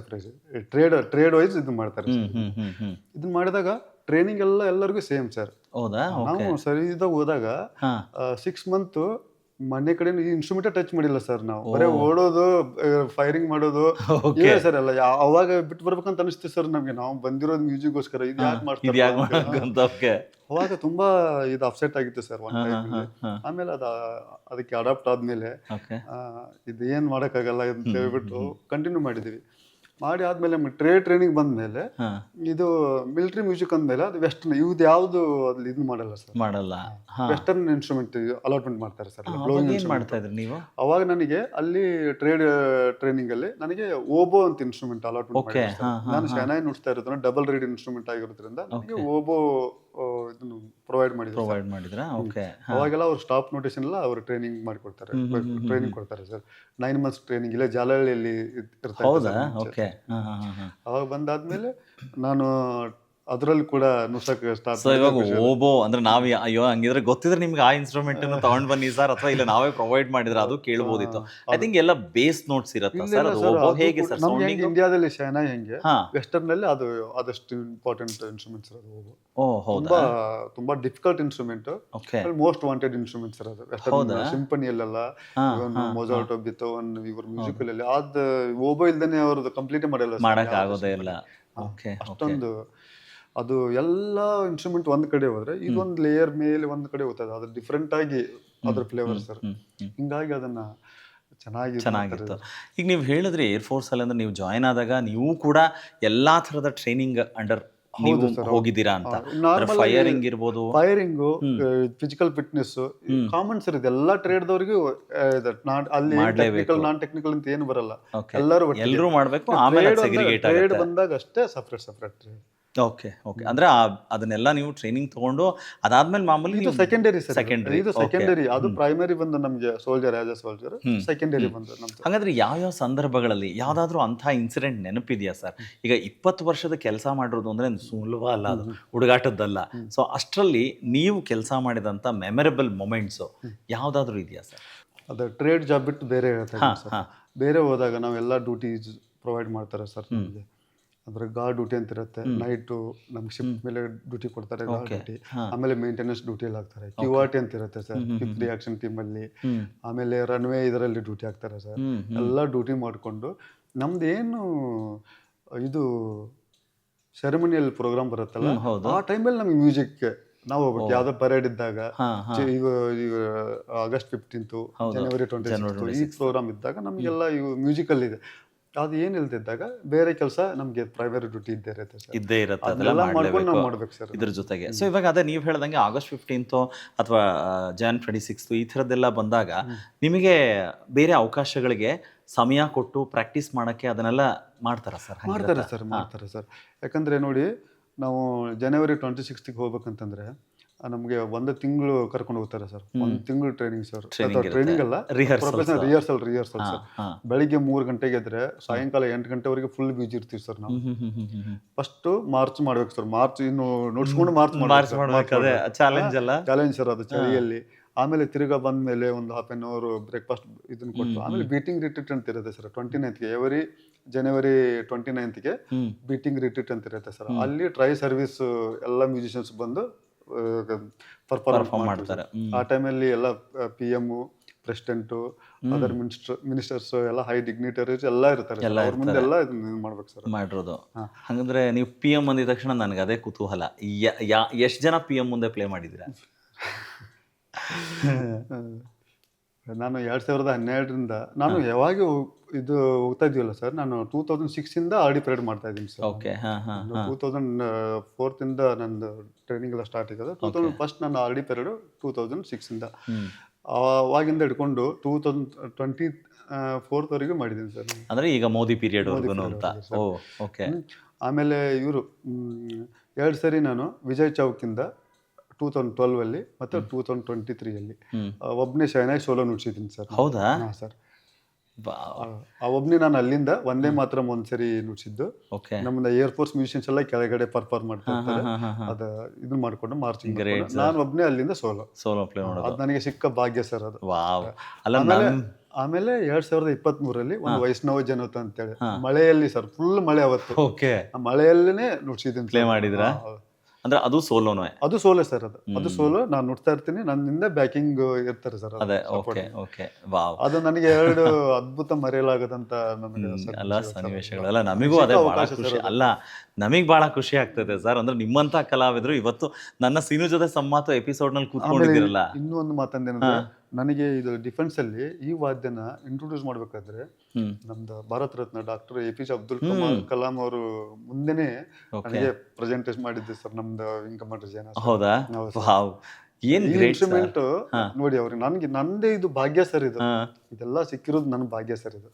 trade wise ಇದು ಮಾಡ್ತಾರೆ. ಇದನ್ನ ಮಾಡಿದಾಗ ಟ್ರೈನಿಂಗ್ ಎಲ್ಲರಿಗೂ ಸೇಮ್ ಸರ್. ನಾವು ಸರಿದಾಗ ಹೋದಾಗ 6 ಮಂತ್ ಮನೆ ಕಡೆ ಈ ಇನ್ಸ್ಟ್ರೂಮೆಂಟ್ ಟಚ್ ಮಾಡಿಲ್ಲ ಸರ್. ನಾವು ಬರೀ ಓಡೋದು, ಫೈರಿಂಗ್ ಮಾಡೋದು ಇದೆ ಸರ್ ಎಲ್ಲ. ಅವಾಗ ಬಿಟ್ಟು ಬರ್ಬೇಕಂತ ಅನಿಸ್ತೀವಿ ಸರ್ ನಮ್ಗೆ, ನಾವು ಬಂದಿರೋದು ಮ್ಯೂಸಿಕ್ಗೋಸ್ಕರ, ಇದು ಯಾಕೆ ಮಾಡ್ತಾರೆ. ಅವಾಗ ತುಂಬಾ ಇದು ಅಪ್ಸೆಟ್ ಆಗಿತ್ತು ಸರ್ ಒನ್ ಟೈಮ್. ಆಮೇಲೆ ಅದಕ್ಕೆ ಅಡಾಪ್ಟ್ ಆದ್ಮೇಲೆ ಇದು ಏನ್ ಮಾಡಕ್ಕಾಗಲ್ಲ ಅಂತ ಹೇಳ್ಬಿಟ್ಟು ಕಂಟಿನ್ಯೂ ಮಾಡಿದೀವಿ. ಮಾಡಿ ಆದ್ಮೇಲೆ ಟ್ರೈನಿಂಗ್ ಬಂದ್ಮೇಲೆ ಇದು ಮಿಲಿಟರಿ ಮ್ಯೂಸಿಕ್ ಅಂದ್ಮೇಲೆ ಅದು ವೆಸ್ಟರ್ನ್, ಇವ್ದು ಯಾವ್ದು ಅಲ್ಲಿ ಇದು ಮಾಡಲ್ಲ ಸರ್, ವೆಸ್ಟರ್ನ್ ಇನ್ಸ್ಟ್ರೂಮೆಂಟ್ ಅಲಾಟ್ಮೆಂಟ್ ಮಾಡ್ತಾರೆ ಸರ್. ಅವಾಗ ನನಗೆ ಅಲ್ಲಿ ಟ್ರೈನಿಂಗ್ ಅಲ್ಲಿ ನನಗೆ ಓಬೋ ಅಂತ ಇನ್ಸ್ಟ್ರೂಮೆಂಟ್ ಅಲಾಟ್ಮೆಂಟ್ ಮಾಡಿದ್ದಾರೆ. ನಾನು ಶೆಹನಾಯಿ ನುಡಿಸ್ತಾ ಇರೋದ್ರಿಂದ ಡಬಲ್ ರೀಡ್ ಇನ್ಸ್ಟ್ರೂಮೆಂಟ್ ಆಗಿರೋದ್ರಿಂದ ನನಗೆ ಓಬೋ ಇದನ್ನು ಪ್ರೊವೈಡ್ ಮಾಡಿದ್ರೆ. ಅವಾಗೆಲ್ಲ ಅವ್ರು ಸ್ಟಾಪ್ ನೋಟಿಸ್ ಎಲ್ಲ ಅವರು ಟ್ರೈನಿಂಗ್ ಕೊಡ್ತಾರೆ ಸರ್. 9 months ಟ್ರೈನಿಂಗ್ ಇಲ್ಲೇ ಜಾಲಹಳ್ಳಿಯಲ್ಲಿ ಇರ್ತಾರೆ. ಅವಾಗ ಬಂದಾದ್ಮೇಲೆ ನಾನು ಅದ್ರಲ್ಲಿ ಕೂಡ ನುಡ್ಸಕ್ಕೆ ಸ್ಟಾರ್ಟ್. ಸೊ ಇವಾಗ ಓಬೋ ಅಂದ್ರೆ ನಾವ್ ಅಯ್ಯೋ ಹಂಗಿದ್ರೆ ಗೊತ್ತಿದ್ರೆ ನಿಮ್ಗೆ ಆ ಇನ್ಸ್ಟ್ರೂಮೆಂಟ್ ಅನ್ನು ತಗೊಂಡ್ ಬನ್ನಿ ಸರ್, ಅಥವಾ ಇಲ್ಲ ನಾವೇ ಪ್ರೊವೈಡ್ ಮಾಡಿದ್ರೆ ಅದು ಕೇಳಬಹುದಿತ್ತು. ಐ ಥಿಂಕ್ ಎಲ್ಲ ಬೇಸ್ ನೋಟ್ಸ್ ಇರುತ್ತೆ ಸರ್. ಓಬೋ ಹೇಗೆ ಸರ್ ಸೌಂಡಿಂಗ್? ಇಂಡಿಯಾದಲ್ಲಿ ಶೆಹನಾಯಿ ಹೆಂಗೆ, ವೆಸ್ಟರ್ನ್ ಅಲ್ಲಿ ಅದು ಆದಷ್ಟು ಇಂಪಾರ್ಟೆಂಟ್ ಇನ್ಸ್ಟ್ರೂಮೆಂಟ್ಸ್ ಅದು ಓಬೋ. ತುಂಬಾ difficult instrument, most wanted instrument sir ಅದು. ವೆಸ್ಟರ್ನ್ ಸಿಂಫನಿಯಲ್ಲೆಲ್ಲ, ಮೊಜಾರ್ಟ್, ಬಿಥೋವನ್, ಇವ್ರ ಮ್ಯೂಸಿಕಲ್ ಅಲ್ಲಿ ಅದು ಓಬೋ ಇಲ್ದೇನೆ ಅವ್ರದ್ದು ಕಂಪ್ಲೀಟ್ ಮಾಡಕ್ ಆಗೋದೇ ಇಲ್ಲ. ಅಷ್ಟೊಂದು ಅದು ಎಲ್ಲ ಇನ್ಸ್ಟ್ರೂಮೆಂಟ್ ಒಂದ್ ಕಡೆ ಹೋದ್ರೆ ಇದೊಂದು ಲೇಯರ್ ಮೇಲೆ ಒಂದ್ ಕಡೆ ಹೋಗ್ತದೆ, ಅದು ಡಿಫ್ರೆಂಟ್ ಆಗಿ ಅದ್ರ ಫ್ಲೇವರ್ ಸರ್. ಹಿಂಗಾಗಿ ಅದನ್ನ ಚೆನ್ನಾಗಿತ್ತು. ಈಗ ನೀವು ಹೇಳಿದ್ರಿ ಏರ್ಫೋರ್ಸ್ ಅಲ್ಲಿ ಅಂದ್ರೆ ನೀವು ಜಾಯ್ನ್ ಆದಾಗ ನೀವು ಕೂಡ ಎಲ್ಲಾ ತರದ ಟ್ರೈನಿಂಗ್ ಅಂಡರ್ ಹೋಗಿದ್ದೀರಾ ಅಂತ. ಫೈರಿಂಗ್ ಇರ್ಬೋದು, firing, physical fitness, common sir. ಇದೆಲ್ಲ ಟ್ರೇಡ್ ದವರಿಗೂ ಅಲ್ಲಿ ಟೆಕ್ನಿಕಲ್ ನಾನ್ ಟೆಕ್ನಿಕಲ್ ಅಂತ ಏನು ಬರಲ್ಲ, ಎಲ್ಲರೂ ಮಾಡ್ಬೇಕು. ಆಮೇಲೆ ಟ್ರೇಡ್ ಬಂದಾಗ ಅಷ್ಟೇ ಸಪ್ರೇಟ್ ಟ್ರೇಡ್. ಓಕೆ. ಅಂದ್ರೆ ಅದನ್ನೆಲ್ಲ ನೀವು ಟ್ರೈನಿಂಗ್ ತಗೊಂಡು ಅದಾದ್ಮೇಲೆ ಮಾಮೂಲಿ ಸೆಕೆಂಡರಿ. ಇದು ಸೆಕೆಂಡರಿ, ಅದು ಪ್ರೈಮರಿ ಬಂದು ನಮ್ಗೆ soldier, as A soldier. Secondary ಬಂದು ನಮ್ದು. ಹಾಗಾದ್ರೆ ಯಾವ ಸಂದರ್ಭಗಳಲ್ಲಿ ಯಾವ್ದಾದ್ರು ಅಂತ ಇನ್ಸಿಡೆಂಟ್ ನೆನಪಿದೆಯಾ ಸರ್? ಈಗ 20 ವರ್ಷದ ಕೆಲಸ ಮಾಡಿರೋದು ಅಂದ್ರೆ ಸುಲಭ ಅಲ್ಲ, ಅದು ಹುಡುಗಾಟದ್ದಲ್ಲ. ಸೊ ಅಷ್ಟರಲ್ಲಿ ನೀವು ಕೆಲಸ ಮಾಡಿದಂತ ಮೆಮೊರೇಬಲ್ ಮೊಮೆಂಟ್ಸ್ ಯಾವ್ದಾದ್ರು ಇದೆಯಾ ಸರ್? ಅದು ಟ್ರೇಡ್ ಜಾಬ್ ಬಿಟ್ಟು ಬೇರೆ ಬೇರೆ ಹೋದಾಗ ನಾವೆಲ್ಲ ಡ್ಯೂಟೀಸ್ ಪ್ರೊವೈಡ್ ಮಾಡ್ತಾರೆ ಸರ್ ನಮಗೆ. ಅಂದ್ರೆ ಗಾರ್ಡ್ ಡ್ಯೂಟಿ ಅಂತ ಇರುತ್ತೆ, ನೈಟು ನಮ್ಗೆ ಶಿಫ್ಟ್ ಮೇಲೆ ಡ್ಯೂಟಿ ಕೊಡ್ತಾರೆ, ಗಾರ್ಡ್ ಡ್ಯೂಟಿ. ಆಮೇಲೆ ಮೇಂಟೆನೆನ್ಸ್ ಡ್ಯೂಟಿಯಲ್ಲಿ ಹಾಕ್ತಾರೆ. QRT ಅಂತ ಇರುತ್ತೆ ಸರ್, ಕ್ವಿಕ್ ರಿಯಾಕ್ಷನ್ ಟೀಮ್ ಅಲ್ಲಿ. ಆಮೇಲೆ ರನ್ವೇ ಇದರಲ್ಲಿ ಡ್ಯೂಟಿ ಹಾಕ್ತಾರೆ ಸರ್. ಎಲ್ಲ ಡ್ಯೂಟಿ ಮಾಡಿಕೊಂಡು ನಮ್ದು ಏನು ಇದು ಸೆರೆಮನಿಯಲ್ ಪ್ರೋಗ್ರಾಮ್ ಬರುತ್ತಲ್ಲ, ಆ ಟೈಮಲ್ಲಿ ನಮ್ಗೆ ಮ್ಯೂಸಿಕ್ ನಾವು ಹೋಗ್ಬೇಕು. ಯಾವ್ದೋ ಪರೇಡ್ ಇದ್ದಾಗ, ಈಗ August 15th, January 26th ಈ ಪ್ರೋಗ್ರಾಮ್ ಇದ್ದಾಗ ನಮ್ಗೆಲ್ಲ ಇವು ಮ್ಯೂಸಿಕಲ್ ಇದೆ. ಅದು ಏನ್ ಇಲ್ದಿದ್ದಾಗ ಬೇರೆ ಕೆಲಸ ನಮ್ಗೆ ಪ್ರೈವೇಟ್ ಡ್ಯೂಟಿ ಇದ್ದೇ ಇರುತ್ತೆ ಸರ್ ಇದ್ರ ಜೊತೆಗೆ. ಸೊ ಇವಾಗ ಅದೇ ನೀವು ಹೇಳ್ದಂಗೆ August 15th ಅಥವಾ Jan 26th ಈ ಥರದ್ದೆಲ್ಲ ಬಂದಾಗ ನಿಮಗೆ ಬೇರೆ ಅವಕಾಶಗಳಿಗೆ ಸಮಯ ಕೊಟ್ಟು ಪ್ರಾಕ್ಟೀಸ್ ಮಾಡೋಕ್ಕೆ ಅದನ್ನೆಲ್ಲ ಮಾಡ್ತಾರಾ ಸರ್? ಮಾಡ್ತಾರೆ ಸರ್. ಯಾಕಂದರೆ ನೋಡಿ, ನಾವು ಜನವರಿ 26ಗೆ ಹೋಗ್ಬೇಕಂತಂದರೆ ನಮಗೆ 1 ತಿಂಗಳು ಕರ್ಕೊಂಡು ಹೋಗ್ತಾರೆ ಸರ್. 1 ತಿಂಗಳು ಟ್ರೈನಿಂಗ್ ಸರ್. ಟ್ರೈನಿಂಗ್ ಅಲ್ಲ, ರಿಹರ್ಸಲ್ ಸರ್. ಬೆಳಿಗ್ಗೆ 3 ಗಂಟೆಗೆ ಎದ್ರೆ ಸಾಯಂಕಾಲ 8 ಗಂಟೆವರೆಗೆ ಫುಲ್ ಬ್ಯುಸಿ ಇರ್ತೀವಿ ಸರ್ ನಾವು. ಫಸ್ಟ್ ಮಾರ್ಚ್ ಮಾಡ್ಬೇಕು ಸರ್. ಮಾರ್ಚ್ ಇನ್ನು ನೋಡ್ಸ್ಕೊಂಡು ಚಾಲೆಂಜ್ ಸರ್ ಅದು ಚಳಿಯಲ್ಲಿ. ಆಮೇಲೆ ತಿರ್ಗಾ ಬಂದ್ಮೇಲೆ ಒಂದು ಹಾಫ್ ಆನ್ ಅವರ್ ಬ್ರೇಕ್ಫಾಸ್ಟ್ ಇದನ್ನ ಕೊಟ್ಟು ಆಮೇಲೆ ಬೀಟಿಂಗ್ ರಿಟ್ರೀಟ್ ಅಂತ ಇರುತ್ತೆ ಸರ್. 29ಗೆ ಎವರಿ ಜನವರಿ 29ಗೆ ಬೀಟಿಂಗ್ ರಿಟ್ರೀಟ್ ಅಂತ ಇರುತ್ತೆ ಸರ್. ಅಲ್ಲಿ ಟ್ರೈ ಸರ್ವಿಸ್ ಎಲ್ಲ ಮ್ಯೂಸಿಷಿಯನ್ಸ್ ಬಂದು ಪರ್ಫಾರ್ಮ್ ಮಾಡ್ತಾರೆ. ಆ ಟೈಮಲ್ಲಿ ಎಲ್ಲ PM, ಪ್ರೆಸಿಡೆಂಟು, ಅದರ್ ಮಿನಿಸ್ಟರ್ಸ್ ಎಲ್ಲ ಹೈ ಡಿಗ್ನಿಟರೀಸ್ ಎಲ್ಲ ಇರ್ತಾರೆ. ಅವ್ರ ಮುಂದೆ ಎಲ್ಲ ಮಾಡ್ಬೇಕು ಸರ್. ಮಾಡಿರೋದು. ಹಾಗಂದ್ರೆ ನೀವು PM ಅಂದಿದ ತಕ್ಷಣ ನನಗೆ ಅದೇ ಕುತೂಹಲ, ಎಷ್ಟು ಜನ PM ಮುಂದೆ ಪ್ಲೇ ಮಾಡಿದ್ದೀರಾ? ನಾನು 2012ರಿಂದ ನಾನು ಯಾವಾಗ ಇದು ಹೋಗ್ತಾ ಇದೀವಲ್ಲ ಸರ್, ನಾನು 2006ಇಂದ ಆಡಿ ಪರೇಡ್ ಮಾಡ್ತಾ ಇದ್ದೀನಿ ಸರ್. 2004ಇಂದ ನಂದು ಟ್ರೈನಿಂಗ್ ಎಲ್ಲ ಸ್ಟಾರ್ಟ್ ಆಗಿದೆ. 2001 ನಾನು ಆಡಿ ಪರೇಡ್ 2006ಇಂದ, ಅವಾಗಿಂದ ಹಿಡ್ಕೊಂಡು 2024ವರೆಗೂ ಮಾಡಿದ್ದೀನಿ ಸರ್. ಅಂದ್ರೆ ಈಗ ಮೋದಿ ಪೀರಿಯಡ್ ಅಂತ. ಆಮೇಲೆ ಇವರು 2 ಸರಿ ನಾನು ವಿಜಯ್ ಚೌಕಿಂದ 2012ಅಲ್ಲಿ ಮತ್ತೆ 2023ಅಲ್ಲಿ ಒಬ್ಬನೇ ಶಹನಾಯಿ ಸೋಲೋ ನುಡ್ಸಿದ್ದೀನಿ ಸರ್. ಹೌದಾ? ಸರ್, ಆ ಒಬ್ಬನೇ ನಾನು ಅಲ್ಲಿಂದ ಒಂದೇ ಮಾತ್ರ ಒಂದ್ಸರಿ ನುಡ್ಸಿದ್ದು. ನಮ್ಮನ್ನ ಏರ್ಫೋರ್ಸ್ ಮ್ಯೂಸಿಷಿಯನ್ಸ್ ಎಲ್ಲ ಕೆಳಗಡೆ ಪರ್ಫಾರ್ಮ್ ಮಾಡ್ತಾ ಇರ್ತಾರೆ. ಅದ ಇದನ್ನ ಮಾಡ್ಕೊಂಡು ಮಾರ್ಚಿಂಗ್ ನಾನು ಒಬ್ಬನೇ ಅಲ್ಲಿಂದ ಸೋಲೋ ಪ್ಲೇ ಮಾಡೋದು. ಅದು ನನಗೆ ಸಿಕ್ಕ ಭಾಗ್ಯ ಸರ್ ಅದು. ಆಮೇಲೆ 2023ಅಲ್ಲಿ ಒಂದು ವೈಷ್ಣವ ಜನತ ಅಂತೇಳಿ ಮಳೆಯಲ್ಲಿ ಸರ್, ಫುಲ್ ಮಳೆ ಅವತ್ತು, ಮಳೆಯಲ್ಲೇನೆ ನುಡ್ಸಿದ್ದೀನಿ. ಪ್ಲೇ ಮಾಡಿದ್ರಾ? ಅಂದ್ರೆ ಅದು ಸೋಲೋನೇ? ಅದು ಸೋಲೋ ಸರ್. ಅದು ಸೋಲೋ. ನಾನು ನುಡ್ತಾ ಇರ್ತೀನಿ, ನನ್ನಿಂದ ಬ್ಯಾಕಿಂಗ್ ಇರ್ತಾರೆ ಸರ್. ಅದು ನನಗೆ 2 ಅದ್ಭುತ ಮರೆಯಲಾಗದಂತ ಸನ್ನಿವೇಶಗಳೆಲ್ಲ. ನಮಗೂ ಅದೇ ಬಹಳ ಖುಷಿ. ನಮಗ್ ಬಹಳ ಖುಷಿ ಆಗ್ತದೆ ಸರ್. ಅಂದ್ರೆ ನಿಮ್ಮಂತ ಕಲಾವಿದರು ಇವತ್ತು ನನ್ನ ಸೀನು ಜೊತೆ ಸಂವಾದ ಎಪಿಸೋಡ್ ನಲ್ಲಿ ಕೂತ್ಕೊಂಡಿದ್ದೀರಲ್ಲ. ಇನ್ನೂ ಒಂದು ಮಾತಂದೇನಂದ್ರೆ, ನನಗೆ ಇದು ಡಿಫೆನ್ಸ್ ಅಲ್ಲಿ ಈ ವಾದ್ಯನ ಇಂಟ್ರೊಡ್ಯೂಸ್ ಮಾಡ್ಬೇಕಾದ್ರೆ ನಮ್ದು ಭಾರತ ರತ್ನ ಡಾಕ್ಟರ್ APJ ಅಬ್ದುಲ್ ಕಲಾಂ ಅವರು ಮುಂದೆನೆ ನನಗೆ ಪ್ರೆಸೆಂಟೇಷನ್ ಮಾಡಿದ್ದೆ ಸರ್, ನಮ್ದು ವಿಂಗ್ ಕಮಾಂಡರ್ ಜೈನ. ಹೌದಾ? ಏನ್ ಇನ್ಸ್ಟ್ರೂಮೆಂಟ್ ನೋಡಿ ಅವ್ರಿಗೆ. ನನಗೆ ನಂದೇ ಇದು ಭಾಗ್ಯ ಸರ್. ಇದೆಲ್ಲ ಸಿಕ್ಕಿರೋದು ನನ್ನ ಭಾಗ್ಯ ಸರ್. ಇದು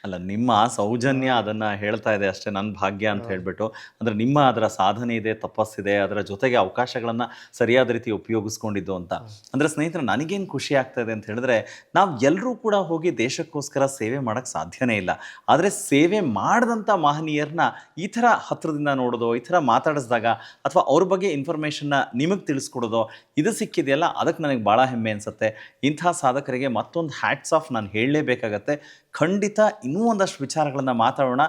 ಅಲ್ಲ, ನಿಮ್ಮ ಸೌಜನ್ಯ ಅದನ್ನು ಹೇಳ್ತಾ ಇದೆ ಅಷ್ಟೇ, ನನ್ನ ಭಾಗ್ಯ ಅಂತ ಹೇಳಿಬಿಟ್ಟು. ಅಂದರೆ ನಿಮ್ಮ ಅದರ ಸಾಧನೆ ಇದೆ, ತಪಸ್ಸಿದೆ, ಅದರ ಜೊತೆಗೆ ಅವಕಾಶಗಳನ್ನು ಸರಿಯಾದ ರೀತಿ ಉಪಯೋಗಿಸ್ಕೊಂಡಿದ್ದು ಅಂತ. ಅಂದರೆ ಸ್ನೇಹಿತರೆ, ನನಗೇನು ಖುಷಿ ಆಗ್ತಾ ಇದೆ ಅಂತ ಹೇಳಿದ್ರೆ, ನಾವು ಎಲ್ಲರೂ ಕೂಡ ಹೋಗಿ ದೇಶಕ್ಕೋಸ್ಕರ ಸೇವೆ ಮಾಡೋಕ್ಕೆ ಸಾಧ್ಯನೇ ಇಲ್ಲ. ಆದರೆ ಸೇವೆ ಮಾಡಿದಂಥ ಮಹನೀಯರನ್ನ ಈ ಥರ ಹತ್ರದಿಂದ ನೋಡೋದು, ಈ ಥರ ಮಾತಾಡಿಸಿದಾಗ ಅಥವಾ ಅವ್ರ ಬಗ್ಗೆ ಇನ್ಫಾರ್ಮೇಷನ್ನ ನಿಮಗೆ ತಿಳಿಸ್ಕೊಡೋದು, ಇದು ಸಿಕ್ಕಿದೆಯಲ್ಲ, ಅದಕ್ಕೆ ನನಗೆ ಭಾಳ ಹೆಮ್ಮೆ ಅನಿಸುತ್ತೆ. ಇಂಥ ಸಾಧಕರಿಗೆ ಮತ್ತೊಂದು ಹ್ಯಾಟ್ಸ್ ಆಫ್ ನಾನು ಹೇಳಲೇಬೇಕಾಗತ್ತೆ. ಖಂಡಿತ ಇನ್ನೂ ಒಂದಷ್ಟು ವಿಚಾರಗಳನ್ನು ಮಾತಾಡೋಣ.